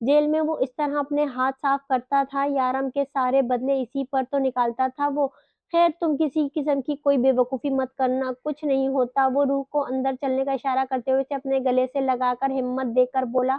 जेल में वो इस तरह अपने हाथ साफ करता था, यारम के सारे बदले इसी पर तो निकालता था वो। खैर तुम किसी किस्म की कोई बेवकूफ़ी मत करना, कुछ नहीं होता। वो रूह को अंदर चलने का इशारा करते हुए इसे अपने गले से लगाकर हिम्मत देकर बोला,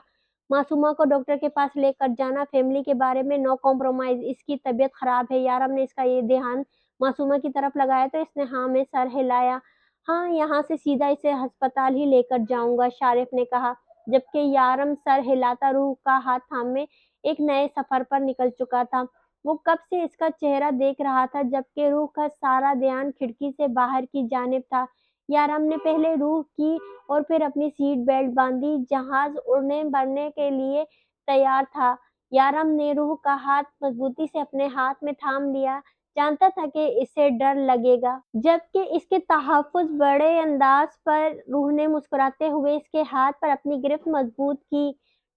मासूमा को डॉक्टर के पास लेकर जाना, फैमिली के बारे में नो कॉम्प्रोमाइज़, इसकी तबीयत खराब है। यारम ने इसका ये ध्यान मासूमा की तरफ लगाया तो इसने हाँ में सर हिलाया। हाँ, यहाँ से सीधा इसे अस्पताल ही लेकर जाऊँगा, शारिफ ने कहा। जबकि यारम सर हिलाता रूह का हाथ थामे एक नए सफर पर निकल चुका था। वो कब से इसका चेहरा देख रहा था, जबकि रूह का सारा ध्यान खिड़की से बाहर की जानिब था। यारम ने पहले रूह की और फिर अपनी सीट बेल्ट बांधी। जहाज उड़ने भरने के लिए तैयार था। यारम ने रूह का हाथ मजबूती से अपने हाथ में थाम लिया, जानता था कि इसे डर लगेगा। जबकि इसके तहफ़्फ़ुज़ बड़े अंदाज पर रूह ने मुस्कुराते हुए इसके हाथ पर अपनी गिरफ्त मजबूत की।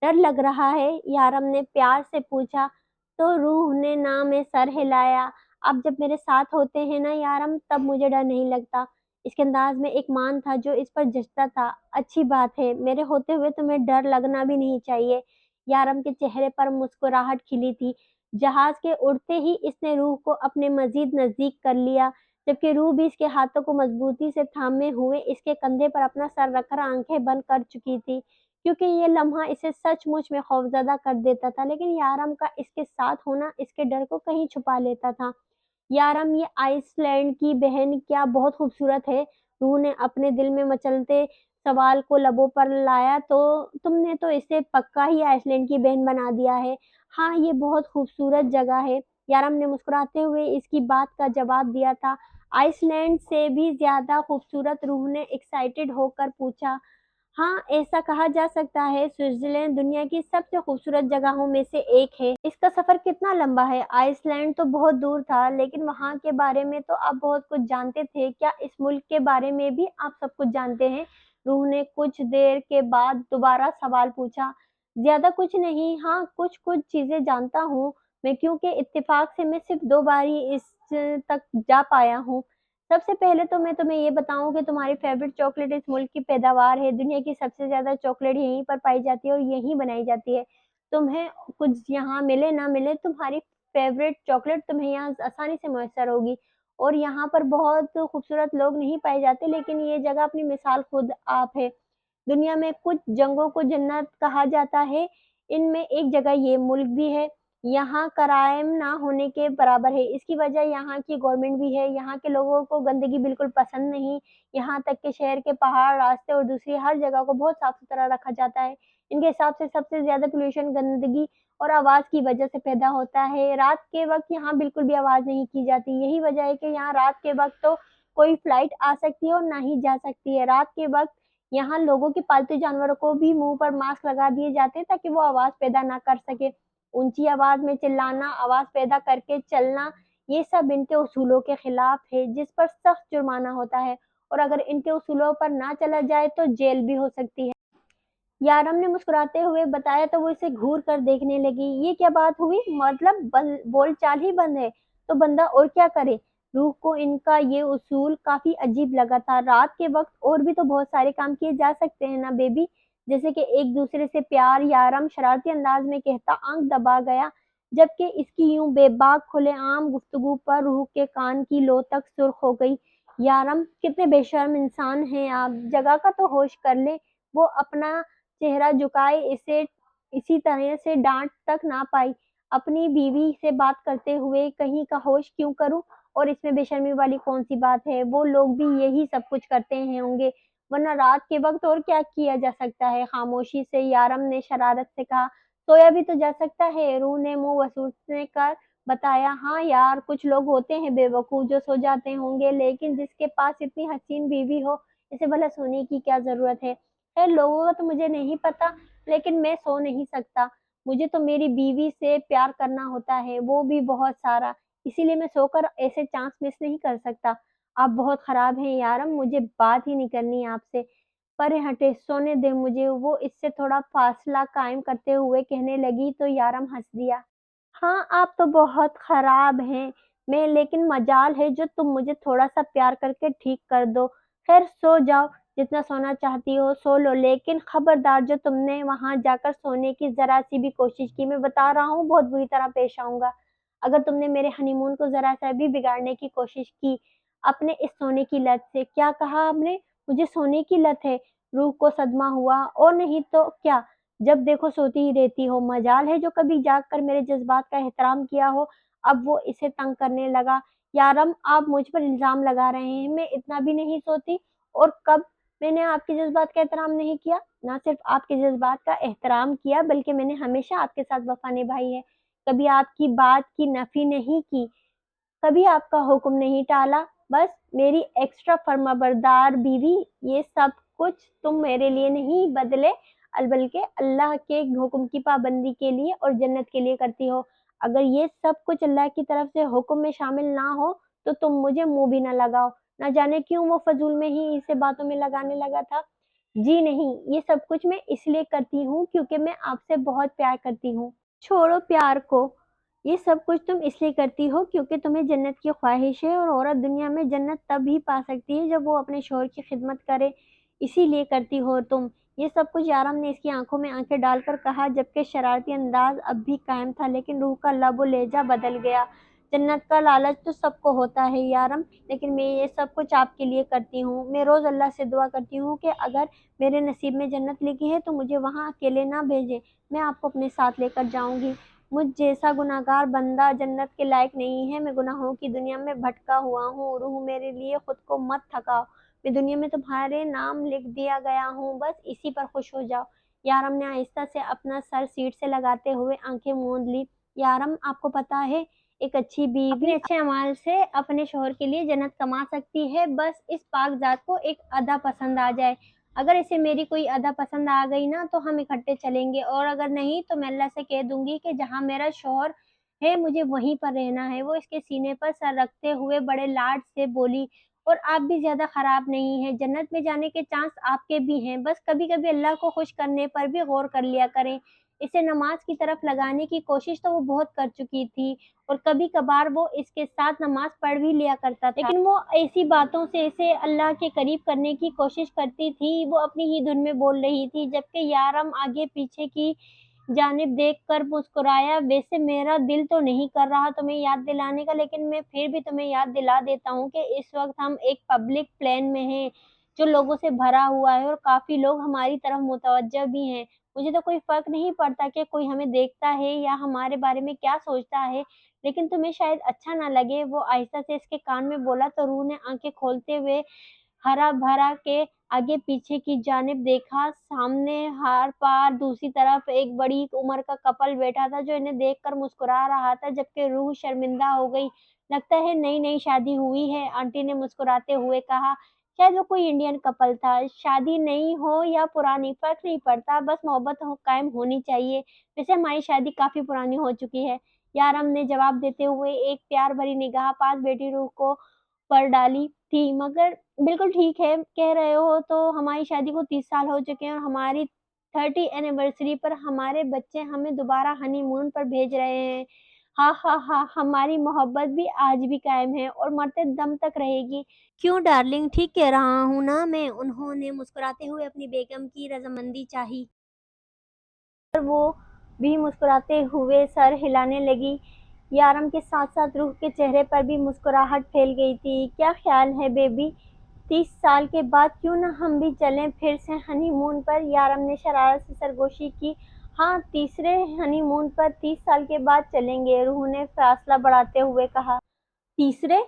डर लग रहा है? यारम ने प्यार से पूछा। तो रूह ने ना में सर हिलाया। आप जब मेरे साथ होते हैं ना यारम, तब मुझे डर नहीं लगता। इसके अंदाज में एक मान था जो इस पर जचता था। अच्छी बात है, मेरे होते हुए तुम्हें डर लगना भी नहीं चाहिए। यारम के चेहरे पर मुस्कुराहट खिली थी। जहाज के उड़ते ही इसने रूह को अपने मजीद नजदीक कर लिया, जबकि रूह भी इसके हाथों को मजबूती से थामे हुए इसके कंधे पर अपना सर रखकर आंखें बंद कर चुकी थी, क्योंकि ये लम्हा इसे सचमुच में खौफजदा कर देता था। लेकिन यारम का इसके साथ होना इसके डर को कहीं छुपा लेता था। यारम, ये आइसलैंड की बहन क्या बहुत खूबसूरत है। रूह ने अपने दिल में मचलते सवाल को लबों पर लाया, तो तुमने तो इसे पक्का ही आइसलैंड की बहन बना दिया है। हाँ, ये बहुत खूबसूरत जगह है। यारम ने मुस्कुराते हुए इसकी बात का जवाब दिया था। आइसलैंड से भी ज्यादा खूबसूरत? रूह ने एक्साइटेड होकर पूछा। हाँ, ऐसा कहा जा सकता है। स्विट्जरलैंड दुनिया की सबसे खूबसूरत जगहों में से एक है। इसका सफर कितना लंबा है? आइसलैंड तो बहुत दूर था, लेकिन वहाँ के बारे में तो आप बहुत कुछ जानते थे। क्या इस मुल्क के बारे में भी आप सब कुछ जानते हैं? रूह ने कुछ देर के बाद दोबारा सवाल पूछा। ज्यादा कुछ नहीं, हाँ कुछ कुछ चीजें जानता हूँ मैं, क्योंकि इत्तेफाक से मैं सिर्फ 2 बार ही इस तक जा पाया हूँ। सबसे पहले तो मैं तुम्हें ये बताऊँ कि तुम्हारी फ़ेवरेट चॉकलेट इस मुल्क की पैदावार है। दुनिया की सबसे ज़्यादा चॉकलेट यहीं पर पाई जाती है और यहीं बनाई जाती है। तुम्हें कुछ यहाँ मिले ना मिले, तुम्हारी फ़ेवरेट चॉकलेट तुम्हें यहाँ आसानी से मैसर होगी। और यहाँ पर बहुत खूबसूरत लोग नहीं पाए जाते, लेकिन ये जगह अपनी मिसाल खुद आप है। दुनिया में कुछ जगहों को जन्नत कहा जाता है, इनमें एक जगह ये मुल्क भी है। यहाँ क्राइम ना होने के बराबर है। इसकी वजह यहाँ की गवर्नमेंट भी है। यहाँ के लोगों को गंदगी बिल्कुल पसंद नहीं। यहाँ तक कि शहर के पहाड़, रास्ते और दूसरी हर जगह को बहुत साफ-सुथरा रखा जाता है। इनके हिसाब से सबसे ज़्यादा पॉल्यूशन गंदगी और आवाज़ की वजह से पैदा होता है। रात के वक़्त यहाँ बिल्कुल भी आवाज़ नहीं की जाती। यही वजह है कि यहाँ रात के वक़्त तो कोई फ्लाइट आ सकती है और ना ही जा सकती है। रात के वक़्त यहाँ लोगों के पालतू जानवरों को भी मुँह पर मास्क लगा दिए जाते हैं ताकि वो आवाज़ पैदा ना कर सके। ऊँची आवाज़ में चिल्लाना, आवाज़ पैदा करके चलना, ये सब इनके उसूलों के खिलाफ है, जिस पर सख्त जुर्माना होता है और अगर इनके उसूलों पर ना चला जाए तो जेल भी हो सकती है। यारम ने मुस्कुराते हुए बताया तो वो इसे घूर कर देखने लगी। ये क्या बात हुई? मतलब बोलचाल ही बंद है, तो बंदा और क्या करे? रूह को इनका ये उसूल काफी अजीब लगा था। रात के वक्त और भी तो बहुत सारे काम किए जा सकते हैं ना बेबी, जैसे कि एक दूसरे से प्यार। यारम शरारती अंदाज में कहता आंख दबा गया, जबकि इसकी यूं बेबाक खुलेआम गुफ्तगू पर रूह के कान की लो तक सुर्ख हो गई। यारम, कितने बेशर्म इंसान हैं आप, जगह का तो होश कर ले। वो अपना चेहरा झुकाए, इसे इसी तरह से डांट तक ना पाई। अपनी बीवी से बात करते हुए कहीं का होश क्यों करूं, और इसमें बेशर्मी वाली कौन सी बात है? वो लोग भी यही सब कुछ करते हैं होंगे, वरना रात के वक्त और क्या किया जा सकता है? खामोशी से यारम ने शरारत से कहा, सोया भी तो जा सकता है। रूह ने मुंह वसूलने कर बताया, हाँ यार, कुछ लोग होते हैं बेवकूफ जो सो जाते होंगे, लेकिन जिसके पास इतनी हसीन बीवी हो, इसे भला सोने की क्या जरूरत है? खैर, लोगों का तो मुझे नहीं पता, लेकिन मैं सो नहीं सकता। मुझे तो मेरी बीवी से प्यार करना होता है, वो भी बहुत सारा। इसीलिए मैं सोकर ऐसे चांस मिस नहीं कर सकता। आप बहुत खराब हैं यारम, मुझे बात ही नहीं करनी है आपसे। परे हटे, सोने दे मुझे। वो इससे थोड़ा फासला कायम करते हुए कहने लगी तो यारम हंस दिया। हाँ, आप तो बहुत खराब हैं। मैं लेकिन मजाल है जो तुम मुझे थोड़ा-सा प्यार करके ठीक कर दो। खैर, सो जाओ, जितना सोना चाहती हो सो लो, लेकिन खबरदार, जो तुमने वहाँ जाकर सोने की ज़रा-सी भी कोशिश की, मैं बता रहा हूँ बहुत बुरी तरह पेश आऊँगा। अगर तुमने मेरे हनीमून को ज़रा-सा भी बिगाड़ने की कोशिश की, अपने इस सोने की लत से। क्या कहा आपने? मुझे सोने की लत है? रूह को सदमा हुआ। और नहीं तो क्या, जब देखो सोती ही रहती हो। मजाल है जो कभी जाग कर मेरे जज़्बात का एहतराम किया हो। अब वो इसे तंग करने लगा। यारम, आप मुझ पर इल्ज़ाम लगा रहे हैं, मैं इतना भी नहीं सोती। और कब मैंने आपके जज़्बात का एहतराम नहीं किया? ना सिर्फ़ आपके जज़्बात का एहतराम किया, बल्कि मैंने हमेशा आपके साथ वफ़ा निभाई है। कभी आपकी बात की नफ़ी नहीं की, कभी आपका हुक्म नहीं टाला। बस मेरी एक्स्ट्रा फर्माबरदार बीवी। ये सब कुछ तुम मेरे लिए नहीं, बदले बल्कि अल्लाह के हुक्म की पाबंदी के लिए और जन्नत के लिए करती हो। अगर ये सब कुछ अल्लाह की तरफ से हुक्म में शामिल ना हो, तो तुम मुझे मुँह भी ना लगाओ। ना जाने क्यों वो फ़ज़ूल में ही इसे बातों में लगाने लगा था। जी नहीं, ये सब कुछ मैं इसलिए करती हूँ क्योंकि मैं आपसे बहुत प्यार करती हूँ। छोड़ो प्यार को, ये सब कुछ तुम इसलिए करती हो क्योंकि तुम्हें जन्नत की ख्वाहिश है, और औरत दुनिया में जन्नत तब ही पा सकती है जब वो अपने शौहर की खिदमत करे, इसीलिए करती हो तुम। ये सब कुछ याराम ने इसकी आंखों में आंखें डालकर कहा, जबकि शरारती अंदाज अब भी कायम था, लेकिन रूह का लब व लहजा बदल गया। जन्नत का लालच तो सबको होता है यारम, लेकिन मैं ये सब कुछ आपके लिए करती हूँ। मैं रोज़ अल्लाह से दुआ करती हूँ कि अगर मेरे नसीब में जन्नत लिखी है तो मुझे वहाँ अकेले ना भेजें, मैं आपको अपने साथ लेकर जाऊँगी। मुझ जैसा गुनहगार बंदा जन्नत के लायक नहीं है। मैं गुनाहों की दुनिया में भटका हुआ हूँ। रूह, मेरे लिए खुद को मत थकाओ। मैं दुनिया में तुम्हारे नाम लिख दिया गया हूँ, बस इसी पर खुश हो जाओ। यारम ने आहिस्ता से अपना सर सीट से लगाते हुए आंखें मूंद ली। यारम, आपको पता है, एक अच्छी बीवी अपने अच्छे अमाल से अपने शोहर के लिए जन्नत कमा सकती है। बस इस पाकज़ात को एक अदा पसंद आ जाए। अगर इसे मेरी कोई अदा पसंद आ गई ना तो हम इकट्ठे चलेंगे, और अगर नहीं तो मैं अल्लाह से कह दूंगी कि जहाँ मेरा शौहर है मुझे वहीं पर रहना है। वो इसके सीने पर सर रखते हुए बड़े लाड से बोली, और आप भी ज्यादा खराब नहीं हैं, जन्नत में जाने के चांस आपके भी हैं। बस कभी कभी अल्लाह को खुश करने पर भी गौर कर लिया करें। इसे नमाज की तरफ लगाने की कोशिश तो वो बहुत कर चुकी थी, और कभी कभार वो इसके साथ नमाज पढ़ भी लिया करता था, लेकिन वो ऐसी बातों से इसे अल्लाह के करीब करने की कोशिश करती थी। वो अपनी ही धुन में बोल रही थी, जबकि यारम आगे पीछे की जानिब देख कर मुस्कुराया। वैसे मेरा दिल तो नहीं कर रहा तुम्हें याद दिलाने का, लेकिन मैं फिर भी तुम्हें याद दिला देता हूँ कि इस वक्त हम एक पब्लिक प्लेन में हैं जो लोगों से भरा हुआ है, और काफी लोग हमारी तरफ मुतवज्जह भी हैं। मुझे तो कोई फर्क नहीं पड़ता कि कोई हमें देखता है या हमारे बारे में क्या सोचता है, लेकिन तुम्हें शायद अच्छा ना लगे। वो आहिस्ता से इसके कान में बोला तो रूह ने आंखें खोलते हुए हरा-भरा के आगे पीछे की जानिब देखा। सामने हार पार दूसरी तरफ एक बड़ी उम्र का कपल बैठा था जो इन्हें देखकर मुस्कुरा रहा था, जबकि रूह शर्मिंदा हो गई। लगता है नई-नई शादी हुई है, आंटी ने मुस्कुराते हुए कहा। शायद वो कोई इंडियन कपल था। शादी नई हो या पुरानी फ़र्क नहीं पड़ता, बस मोहब्बत हो कायम होनी चाहिए। वैसे हमारी शादी काफ़ी पुरानी हो चुकी है। यारम ने जवाब देते हुए एक प्यार भरी निगाह पास बैठी रूह को पर डाली थी। मगर बिल्कुल ठीक है, कह रहे हो तो हमारी शादी को 30 साल हो चुके हैं और हमारी 30 एनिवर्सरी पर हमारे बच्चे हमें दोबारा हनीमून पर भेज रहे हैं। हाँ, हाँ, हाँ, हमारी मोहब्बत भी आज भी कायम है और मरते दम तक रहेगी। क्यों डार्लिंग, ठीक कह रहा हूँ ना मैं? उन्होंने मुस्कुराते हुए अपनी बेगम की रज़ामंदी चाही और वो भी मुस्कुराते हुए सर हिलाने लगी। यारम के साथ-साथ रूह के चेहरे पर भी मुस्कुराहट फैल गई थी। क्या ख़्याल है बेबी? 30 साल के बाद क्यों ना हम भी चलें फिर से हनीमून पर? यारम ने शरारत से सरगोशी की। हाँ, तीसरे हनीमून पर 30 साल के बाद चलेंगे, रूह ने फ़ासला बढ़ाते हुए कहा। तीसरे?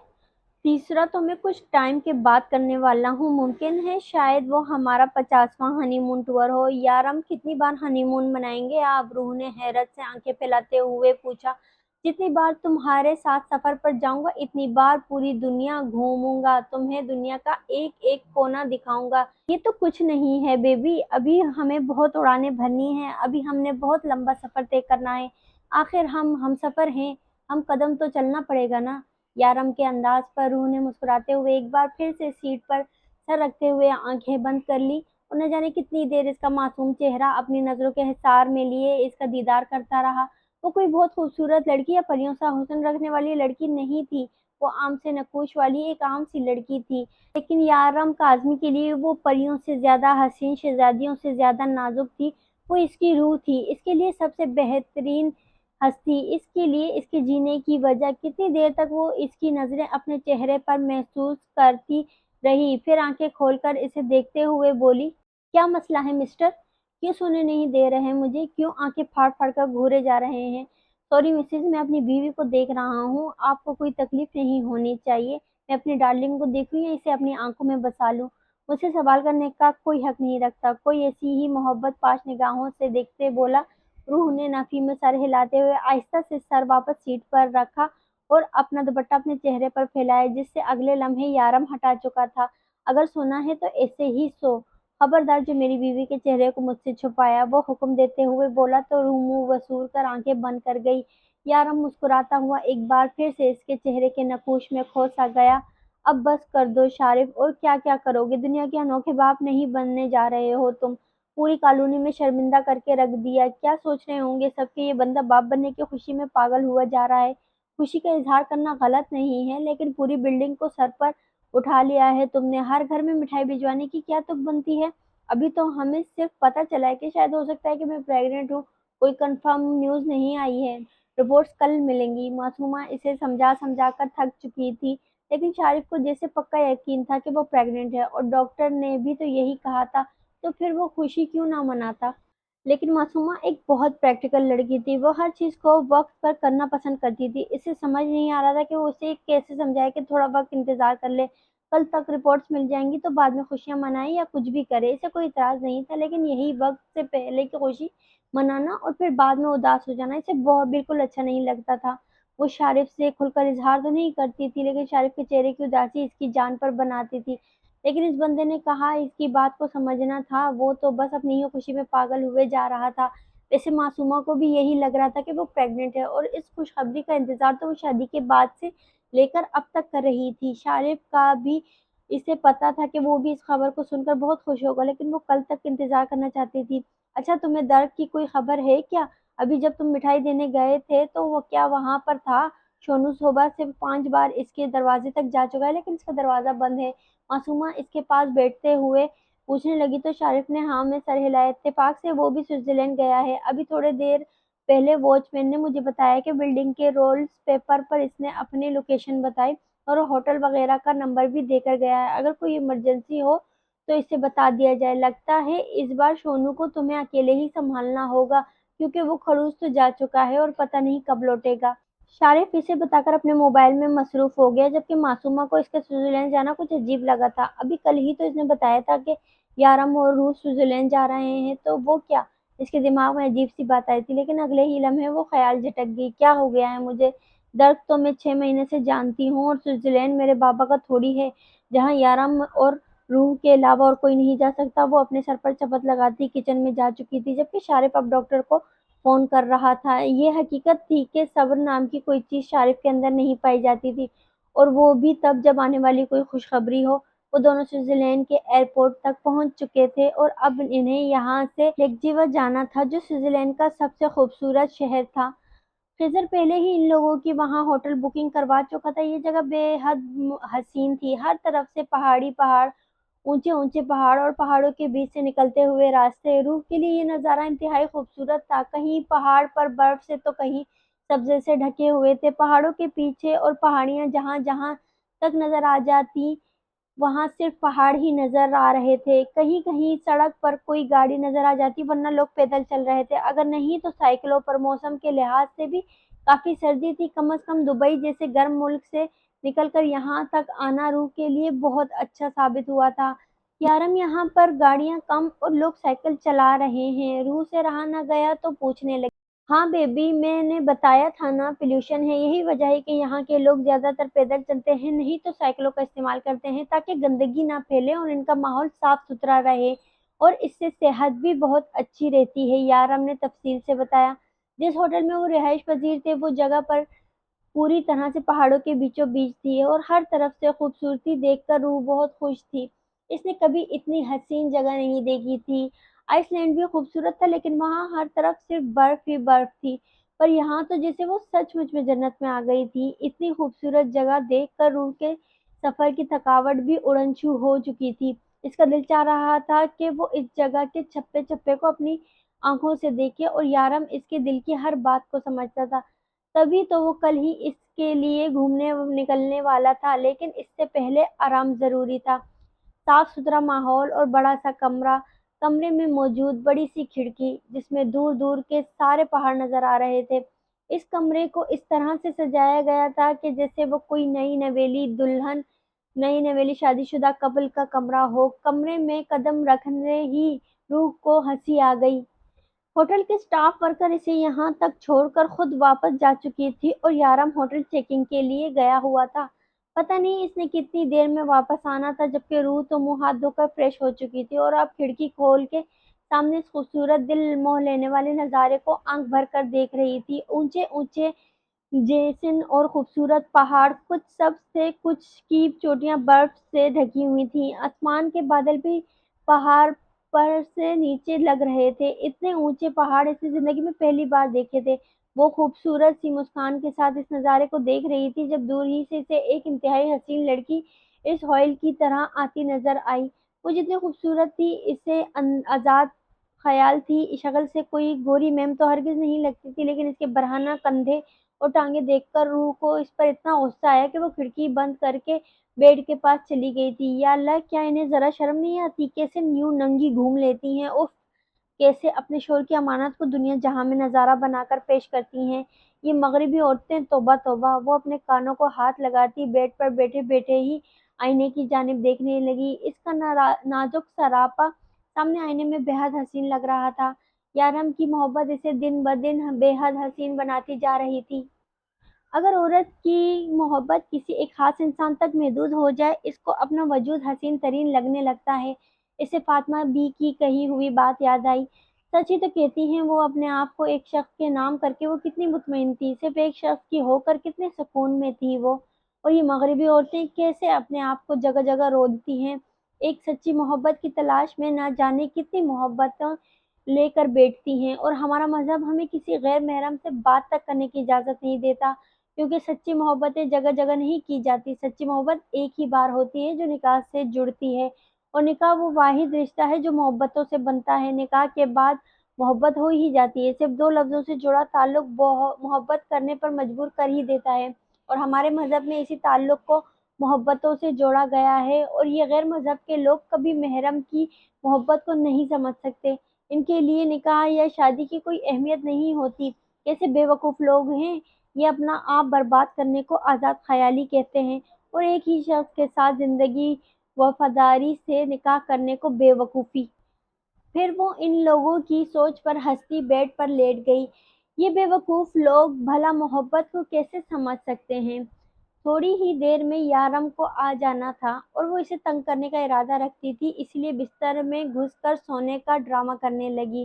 तीसरा तो मैं कुछ टाइम के बाद करने वाला हूँ, मुमकिन है शायद वो हमारा 50वां हनीमून टूर हो। यार, हम कितनी बार हनीमून मनाएंगे आप? रूह ने हैरत से आंखें फैलाते हुए पूछा। जितनी बार तुम्हारे साथ सफर पर जाऊंगा इतनी बार पूरी दुनिया घूमूंगा, तुम्हें दुनिया का एक एक कोना दिखाऊंगा। ये तो कुछ नहीं है बेबी, अभी हमें बहुत उड़ानें भरनी है, अभी हमने बहुत लंबा सफर तय करना है। आखिर हम सफर हैं, हम कदम तो चलना पड़ेगा ना। यारम के अंदाज पर रूह ने मुस्कुराते हुए एक बार फिर से सीट पर सर रखते हुए आंखें बंद कर ली और न जाने कितनी देर इसका मासूम चेहरा अपनी नजरों के हिसार में लिए इसका दीदार करता रहा। वो कोई बहुत खूबसूरत लड़की या परियों सा हुस्न रखने वाली लड़की नहीं थी, वो आम से नकूश वाली एक आम सी लड़की थी। लेकिन यारम काज़मी के लिए वो परियों से ज़्यादा हसीन, शहज़ादियों से ज़्यादा नाज़ुक थी। वो इसकी रूह थी, इसके लिए सबसे बेहतरीन हस्ती, इसके लिए इसके जीने की वजह। कितनी देर तक वो इसकी नज़रें अपने चेहरे पर महसूस करती रही, फिर आंखें खोलकर इसे देखते हुए बोली, क्या मसला है मिस्टर? क्यों सोने नहीं दे रहे मुझे? क्यों आंखें फाड़-फाड़ कर घूरे जा रहे हैं? सॉरी मिसेज़, मैं अपनी बीवी को देख रहा हूँ, आपको कोई तकलीफ नहीं होनी चाहिए। मैं अपनी डार्लिंग को देखूँ या इसे अपनी आँखों में बसा लूँ? मुझसे सवाल करने का कोई हक नहीं रखता। कोई ऐसी ही मोहब्बत पाश निगाहों से देखते बोला। रूह ने नाफी में सर हिलाते हुए आहिस्ता से सर वापस सीट पर रखा और अपना दुपट्टा अपने चेहरे पर फैलाया, जिससे अगले लम्हे यारम हटा चुका था। अगर सोना है तो ऐसे ही सो। खबरदार जो मेरी बीवी के चेहरे को मुझसे छुपाया, वो हुक्म देते हुए बोला तो रूह मुंह वसूल कर आंखें बंद कर गई। यारम मुस्कुराता हुआ एक बार फिर से इसके चेहरे के नकूश में खो सा गया। अब बस कर दो शारिफ, और क्या क्या करोगे? दुनिया के अनोखे बाप नहीं बनने जा रहे हो तुम? पूरी कॉलोनी में शर्मिंदा करके रख दिया। क्या सोच रहे होंगे सबके, ये बंदा बाप बनने की खुशी में पागल हुआ जा रहा है। खुशी का इजहार करना गलत नहीं है, लेकिन पूरी बिल्डिंग को सर पर उठा लिया है तुमने। हर घर में मिठाई भिजवाने की क्या तुक बनती है? अभी तो हमें सिर्फ पता चला है कि शायद हो सकता है कि मैं प्रेग्नेंट हूँ, कोई कंफर्म न्यूज़ नहीं आई है। रिपोर्ट्स कल मिलेंगी। मासूमा इसे समझा समझा कर थक चुकी थी, लेकिन शारिफ को जैसे पक्का यकीन था कि वो प्रेग्नेंट है और डॉक्टर ने भी तो यही कहा था, तो फिर वो खुशी क्यों ना मनाता? लेकिन मासूमा एक बहुत प्रैक्टिकल लड़की थी, वो हर चीज़ को वक़्त पर करना पसंद करती थी। इसे समझ नहीं आ रहा था कि वो उसे कैसे समझाए कि थोड़ा वक़्त इंतज़ार कर ले, कल तक रिपोर्ट्स मिल जाएँगी तो बाद में खुशियाँ मनाए या कुछ भी करे, इसे कोई इतराज़ नहीं था। लेकिन यही वक़्त से पहले की खुशी मनाना और फिर बाद में उदास हो जाना, इसे बिल्कुल अच्छा नहीं लगता था। वो शारिफ से खुलकर इज़हार तो नहीं करती थी, लेकिन शारिफ के चेहरे की उदासी इसकी जान पर बनाती थी। लेकिन इस बंदे ने कहा इसकी बात को समझना था, वो तो बस अपनी ही खुशी में पागल हुए जा रहा था। वैसे मासूमा को भी यही लग रहा था कि वो प्रेग्नेंट है और इस खुशखबरी का इंतज़ार तो वो शादी के बाद से लेकर अब तक कर रही थी। शारिफ का भी इसे पता था कि वो भी इस खबर को सुनकर बहुत खुश होगा, लेकिन वो कल तक इंतज़ार करना चाहती थी। अच्छा, तुम्हें दर्द की कोई खबर है क्या? अभी जब तुम मिठाई देने गए थे तो वो क्या वहाँ पर था? सोनू सुबह से 5 बार इसके दरवाज़े तक जा चुका है, लेकिन इसका दरवाज़ा बंद है। मासूमा इसके पास बैठते हुए पूछने लगी तो शारिफ ने हाँ में सर हिलाया। इत्तेफाक से वो भी स्विट्जरलैंड गया है। अभी थोड़ी देर पहले वॉचमैन ने मुझे बताया कि बिल्डिंग के रोल्स पेपर पर इसने अपनी लोकेशन बताई और होटल वगैरह का नंबर भी देकर गया है। अगर कोई इमरजेंसी हो तो इसे बता दिया जाए। लगता है इस बार सोनू को तुम्हें अकेले ही संभालना होगा, क्योंकि वो खड़ूस तो जा चुका है और पता नहीं कब लौटेगा। शारिफ इसे बताकर अपने मोबाइल में मसरूफ हो गया, जबकि मासूमा को इसका स्विट्जरलैंड जाना कुछ अजीब लगा था। अभी कल ही तो इसने बताया था कि यारम और रूस स्विट्जरलैंड जा रहे हैं, तो वो क्या? इसके दिमाग में अजीब सी बात आई थी, लेकिन अगले ही लम्हे वो ख्याल झटक गई। क्या हो गया है मुझे? दर्द तो मैं 6 महीने से जानती हूँ और स्विट्जरलैंड मेरे बाबा का थोड़ी है, जहाँ यारम और रूह के अलावा और कोई नहीं जा सकता। वो अपने सर पर चपत लगाती किचन में जा चुकी थी, जबकि शारिफ अब डॉक्टर को फ़ोन कर रहा था। ये हकीकत थी कि सब्र नाम की कोई चीज़ शारिफ के अंदर नहीं पाई जाती थी, और वो भी तब जब आने वाली कोई खुशखबरी हो। वो दोनों स्विट्ज़रलैंड के एयरपोर्ट तक पहुँच चुके थे और अब इन्हें यहाँ से लेक्ज़िवर जाना था, जो स्विट्ज़रलैंड का सबसे खूबसूरत शहर था। खिज़र पहले ही इन लोगों की वहाँ होटल बुकिंग करवा चुका था। ये जगह बेहद हसीन थी। हर तरफ से पहाड़ी पहाड़, ऊंचे-ऊंचे पहाड़ और पहाड़ों के बीच से निकलते हुए रास्ते। रूह के लिए ये नज़ारा इंतहाई खूबसूरत था। कहीं पहाड़ पर बर्फ से तो कहीं सब्ज़े से ढके हुए थे। पहाड़ों के पीछे और पहाड़ियाँ जहाँ-जहाँ तक नज़र आ जाती, वहाँ सिर्फ पहाड़ ही नज़र आ रहे थे। कहीं-कहीं सड़क पर कोई गाड़ी नज़र आ जाती, वरना लोग पैदल चल रहे थे। अगर नहीं तो साइकिलों पर। मौसम के लिहाज से भी काफ़ी सर्दी थी। कम से कम दुबई जैसे गर्म मुल्क से निकलकर यहाँ तक आना रूह के लिए बहुत अच्छा साबित हुआ था। यारम, यहाँ पर गाड़ियाँ कम और लोग साइकिल चला रहे हैं। रूह से रहा न गया तो पूछने लगी। हाँ बेबी, मैंने बताया था ना, पोल्यूशन है। यही वजह है कि यहाँ के लोग ज्यादातर पैदल चलते हैं, नहीं तो साइकिलों का इस्तेमाल करते हैं, ताकि गंदगी ना फैले और इनका माहौल साफ सुथरा रहे, और इससे सेहत भी बहुत अच्छी रहती है। यार, हमने तफसील से बताया। जिस होटल में वो रिहाइश पजीर थे, वो जगह पर पूरी तरह से पहाड़ों के बीचों बीच थी, और हर तरफ से खूबसूरती देखकर रूह बहुत खुश थी। इसने कभी इतनी हसीन जगह नहीं देखी थी। आइसलैंड भी खूबसूरत था, लेकिन वहाँ हर तरफ सिर्फ बर्फ ही बर्फ थी। पर यहाँ तो जैसे वो सचमुच में जन्नत में आ गई थी। इतनी खूबसूरत जगह देखकर रूह के सफर की थकावट भी उड़नछू हो चुकी थी। इसका दिल चाह रहा था कि वो इस जगह के छप्पे छप्पे को अपनी आंखों से देखे, और यारम इसके दिल की हर बात को समझता था। तभी तो वो कल ही इसके लिए घूमने निकलने वाला था, लेकिन इससे पहले आराम ज़रूरी था। साफ-सुथरा माहौल और बड़ा-सा कमरा। कमरे में मौजूद बड़ी-सी खिड़की, जिसमें दूर-दूर के सारे पहाड़ नज़र आ रहे थे। इस कमरे को इस तरह से सजाया गया था कि जैसे वो कोई नई नवेली शादीशुदा कपल का कमरा हो। कमरे में कदम रखने ही रूह को हँसी आ गई। होटल के स्टाफ वर्कर इसे यहाँ तक छोड़कर खुद वापस जा चुकी थी, और याराम होटल चेकिंग के लिए गया हुआ था। पता नहीं इसने कितनी देर में वापस आना था, जबकि रूह तो मुंह हाथ धोकर फ्रेश हो चुकी थी, और अब खिड़की खोल के सामने इस खूबसूरत दिल मोह लेने वाले नज़ारे को आंख भर कर देख रही थी। ऊंचे ऊंचे जैसन और खूबसूरत पहाड़, कुछ सबसे कुछ की चोटियां बर्फ से ढकी हुई थीं। आसमान के बादल भी पहाड़ पर से नीचे लग रहे थे। इतने ऊंचे पहाड़ इसने जिंदगी में पहली बार देखे थे। वो खूबसूरत सी मुस्कान के साथ इस नज़ारे को देख रही थी, जब दूर ही से इसे एक इंतहाई हसीन लड़की इस हॉयल की तरह आती नजर आई। वो जितनी खूबसूरत थी, इसे आजाद ख्याल थी शक्ल से कोई गोरी मैम तो हरगिज नहीं लगती थी, लेकिन इसके बरहना कंधे और टांगे देखकर रूह को इस पर इतना गुस्सा आया कि वो खिड़की बंद करके बेड के पास चली गई थी। या अल्लाह, क्या इन्हें जरा शर्म नहीं आती? कैसे न्यू नंगी घूम लेती हैं? उफ, कैसे अपने शोर की अमानत को दुनिया जहां में नजारा बनाकर पेश करती हैं। ये मगरिबी औरतें, तौबा तौबा। वो अपने कानों को हाथ लगाती बेड पर बैठे बैठे ही आईने की जानिब देखने लगी। इसका नाजुक सरापा सामने आईने में बेहद हसीन लग रहा था। यारम की मोहब्बत इसे दिन ब दिन बेहद हसीन बनाती जा रही थी। अगर औरत की मोहब्बत किसी एक खास इंसान तक महदूद हो जाए, इसको अपना वजूद हसीन तरीन लगने लगता है। इसे फातिमा बी की कही हुई बात याद आई। सच ही तो कहती हैं वो, अपने आप को एक शख्स के नाम करके वो कितनी मुतमईन थी, सिर्फ एक शख्स की होकर कितने सुकून में थी वो। और ये मगरबी औरतें कैसे अपने आप को जगह जगह रोकती हैं, एक सच्ची मोहब्बत की तलाश में न जाने कितनी मोहब्बतें लेकर बैठती हैं। और हमारा मजहब हमें किसी गैर महरम से बात तक करने की इजाज़त नहीं देता, क्योंकि सच्ची मोहब्बतें जगह जगह नहीं की जाती। सच्ची मोहब्बत एक ही बार होती है, जो निकाह से जुड़ती है, और निकाह वो वाहिद रिश्ता है जो मोहब्बतों से बनता है। निकाह के बाद मोहब्बत हो ही जाती है। सिर्फ दो लफ्ज़ों से जुड़ा ताल्लुक मोहब्बत करने पर मजबूर कर ही देता है, और हमारे मजहब में इसी ताल्लुक को मोहब्बतों से जोड़ा गया है, और ये गैर मजहब के लोग कभी महरम की मोहब्बत को नहीं समझ सकते। इनके लिए निकाह या शादी की कोई अहमियत नहीं होती। कैसे बेवकूफ़ लोग हैं! ये अपना आप बर्बाद करने को आज़ाद ख़याली कहते हैं, और एक ही शख्स के साथ ज़िंदगी वफ़ादारी से निकाह करने को बेवकूफ़ी। फिर वो इन लोगों की सोच पर हंसती बेड पर लेट गई। ये बेवकूफ़ लोग भला मोहब्बत को कैसे समझ सकते हैं? थोड़ी ही देर में यारम को आ जाना था और वो इसे तंग करने का इरादा रखती थी, इसलिए बिस्तर में घुसकर सोने का ड्रामा करने लगी,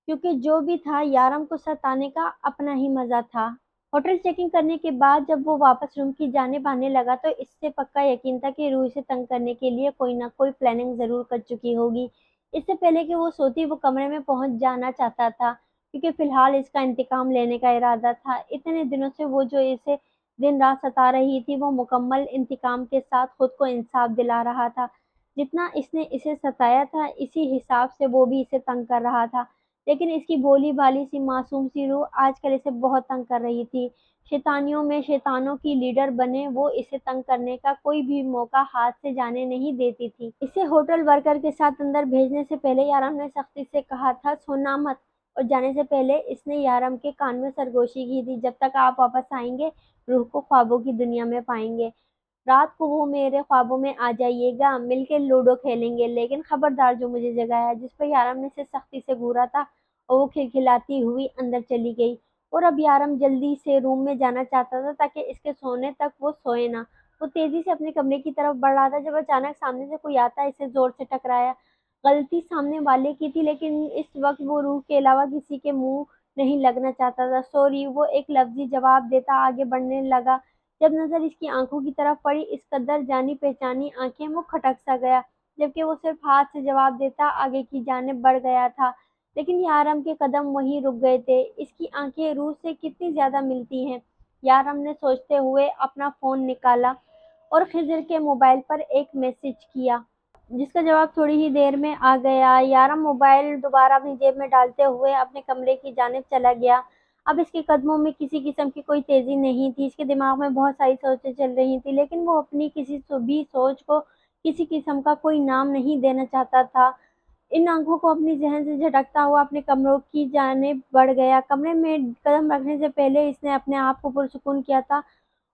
क्योंकि जो भी था यारम को सताने का अपना ही मजा था। होटल चेकिंग करने के बाद जब वो वापस रूम की जानिब आने लगा तो इससे पक्का यकीन था कि रूही से तंग करने के लिए कोई ना कोई प्लानिंग जरूर कर चुकी होगी। इससे पहले कि वो सोती वो कमरे में पहुंच जाना चाहता था, क्योंकि फिलहाल इसका इंतकाम लेने का इरादा था। इतने दिनों से वो जो इसे दिन रात सता रही थी वो मुकम्मल इंतकाम के साथ खुद को इंसाफ दिला रहा था। जितना इसने इसे सताया था इसी हिसाब से वो भी इसे तंग कर रहा था, लेकिन इसकी भोली भाली सी मासूम सी रूह आजकल इसे बहुत तंग कर रही थी। शैतानियों में शैतानों की लीडर बने वो इसे तंग करने का कोई भी मौका हाथ से जाने नहीं देती थी। इसे होटल वर्कर के साथ अंदर भेजने से पहले याराम ने सख्ती से कहा था सोना मत, और जाने से पहले इसने याराम के कान में सरगोशी की थी, जब तक आप वापस आएंगे रूह को ख्वाबों की दुनिया में पाएंगे। रात को वो मेरे ख्वाबों में आ जाइएगा, मिलके लूडो खेलेंगे, लेकिन खबरदार जो मुझे जगाया। जिस पर यारम ने इसे सख्ती से घूरा था और वो खिलखिलाती हुई अंदर चली गई। और अब यारम जल्दी से रूम में जाना चाहता था ताकि इसके सोने तक वो सोए ना। वो तेजी से अपने कमरे की तरफ बढ़ रहा था जब अचानक सामने से कोई आता इसे जोर से टकराया। गलती सामने वाले की थी, लेकिन इस वक्त वो रूह के अलावा किसी के मुंह नहीं लगना चाहता था। सॉरी, वो एक लफ्जी जवाब देता आगे बढ़ने लगा। जब नजर इसकी आंखों की तरफ पड़ी, इस कदर जानी पहचानी आंखें, वो खटक सा गया। जबकि वो सिर्फ हाथ से जवाब देता आगे की जानिब बढ़ गया था, लेकिन यारम के कदम वहीं रुक गए थे। इसकी आंखें रूह से कितनी ज्यादा मिलती हैं, यारम ने सोचते हुए अपना फोन निकाला और खिजर के मोबाइल पर एक मैसेज किया, जिसका जवाब थोड़ी ही देर में आ गया। यारम मोबाइल दोबारा अपनी जेब में डालते हुए अपने कमरे की जानिब चला गया। अब इसके कदमों में किसी किस्म की कोई तेजी नहीं थी। इसके दिमाग में बहुत सारी सोचें चल रही थी, लेकिन वो अपनी किसी भी सोच को किसी किस्म का कोई नाम नहीं देना चाहता था। इन आंखों को अपनी जहन से झटकता हुआ अपने कमरों की जानिब बढ़ गया। कमरे में कदम रखने से पहले इसने अपने आप को पुरसुकून किया था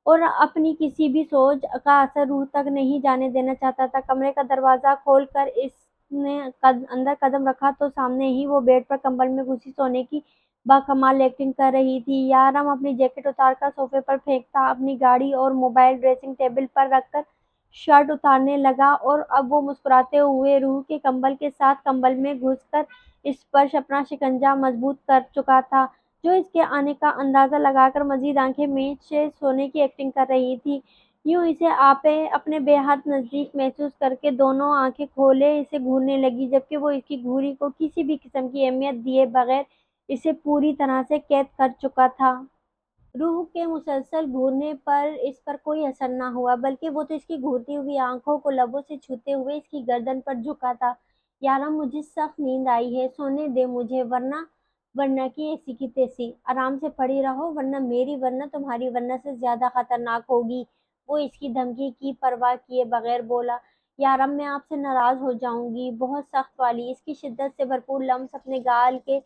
और अपनी किसी भी सोच का असर रूह तक नहीं जाने देना चाहता था। कमरे का दरवाजा खोलकर इसने अंदर कदम रखा तो सामने ही वो बेड पर कंबल में घुसी सोने की बाकमाल एक्टिंग कर रही थी। यारम अपनी जैकेट उतारकर सोफे पर फेंकता, अपनी गाड़ी और मोबाइल ड्रेसिंग टेबल पर रखकर शर्ट उतारने लगा, और अब वो मुस्कुराते हुए रूह के कंबल के साथ कंबल में घुसकर इस पर अपना शिकंजा मजबूत कर चुका था, जो इसके आने का अंदाजा लगाकर मजीद आंखें मीच से सोने की एक्टिंग कर रही थी। यूं इसे आपे अपने बेहद नजदीक महसूस करके दोनों आंखें खोले इसे घूरने लगी, जबकि वो इसकी घूरी को किसी भी किस्म की अहमियत दिए बगैर इसे पूरी तरह से कैद कर चुका था। रूह के मुसलसल घूरने पर इस पर कोई असर न हुआ, बल्कि वो तो इसकी घूरती हुई आंखों को लबों से छूते हुए इसकी गर्दन पर झुका था। यारा, मुझे सख्त नींद आई है, सोने दे मुझे, वरना वरना की ऐसी की तैसी आराम से पड़ी रहो, वरना मेरी वरना तुम्हारी वरना से ज्यादा खतरनाक होगी। वो इसकी धमकी की परवाह किए बगैर बोला। यारम, मैं आपसे नाराज हो जाऊंगी, बहुत सख्त वाली। इसकी शिद्दत से भरपूर लम्स अपने गाल के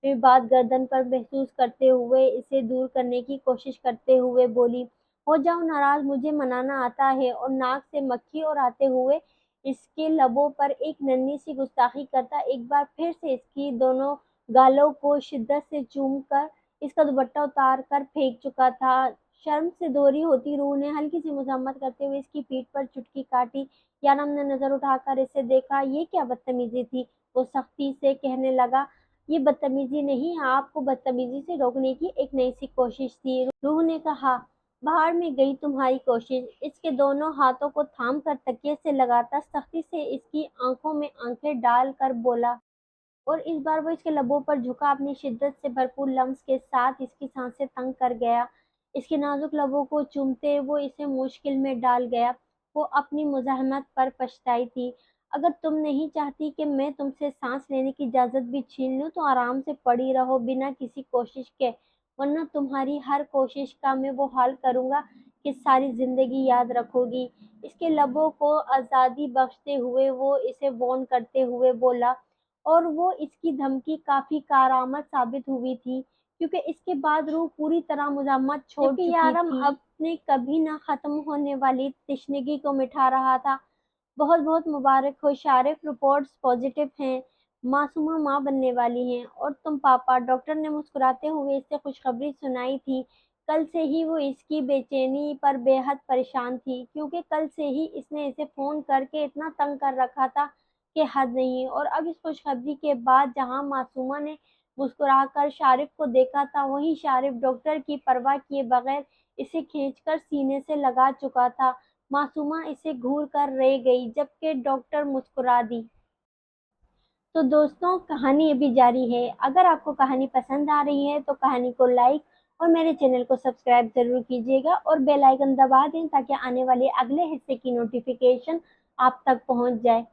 फिर बात गर्दन पर महसूस करते हुए इसे दूर करने की कोशिश करते हुए बोली, हो जाओ नाराज, मुझे मनाना आता है। और नाक से मक्खी और आते हुए इसके लबों पर एक नन्ही सी गुस्ताखी करता एक बार फिर से इसकी दोनों गालों को शिद्दत से चूम कर इसका दुपट्टा उतार कर फेंक चुका था। शर्म से दोहरी होती रूह ने हल्की सी मजम्मत करते हुए इसकी पीठ पर चुटकी काटी। यानम ने नजर उठाकर इसे देखा। ये क्या बदतमीजी थी, वो सख्ती से कहने लगा। ये बदतमीजी नहीं, आपको बदतमीजी से रोकने की एक नई सी कोशिश थी, रूह ने कहा। बाहर में गई तुम्हारी कोशिश। इसके दोनों हाथों को थाम कर तकिए से लगातार सख्ती से इसकी आंखों में आंखें डाल कर बोला, और इस बार वो इसके लबों पर झुका, अपनी शिद्दत से भरपूर लम्स के साथ इसकी सांसें तंग कर गया। इसके नाजुक लबों को चूमते वो इसे मुश्किल में डाल गया। वो अपनी मुज़ाहमत पर पछताई थी। अगर तुम नहीं चाहती कि मैं तुमसे सांस लेने की इजाज़त भी छीन लूं तो आराम से पड़ी रहो बिना किसी कोशिश के, वरना तुम्हारी हर कोशिश का मैं वो हाल करूंगा कि सारी जिंदगी याद रखोगी। इसके लबों को आज़ादी बख्शते हुए वो इसे वॉर्न करते हुए बोला, और वो इसकी धमकी काफी कारआमद साबित हुई थी, क्योंकि इसके बाद रूह पूरी तरह मुज़ाहमत छोड़ चुकी यारम थी। अपने कभी ना खत्म होने वाली तशनगी को मिटा रहा था। बहुत बहुत मुबारक हो शारिफ, रिपोर्ट्स पॉजिटिव हैं, मासूमा माँ बनने वाली हैं। और तुम पापा, डॉक्टर ने मुस्कुराते हुए इससे खुशखबरी सुनाई थी कल से ही वो इसकी बेचैनी पर बेहद परेशान थी, क्योंकि कल से ही इसने इसे फ़ोन करके इतना तंग कर रखा था कि हद नहीं। और अब इस खुशखबरी के बाद जहाँ मासूमा ने मुस्कुराकर शारिफ को देखा था, वहीं शारिफ डॉक्टर की परवाह किए बगैर इसे खींचकर सीने से लगा चुका था। मासूमा इसे घूर कर रह गई, जबकि डॉक्टर मुस्कुरा दी। तो दोस्तों, कहानी अभी जारी है। अगर आपको कहानी पसंद आ रही है तो कहानी को लाइक और मेरे चैनल को सब्सक्राइब ज़रूर कीजिएगा और बेल आइकन दबा दें ताकि आने वाले अगले हिस्से की नोटिफिकेशन आप तक पहुंच जाए।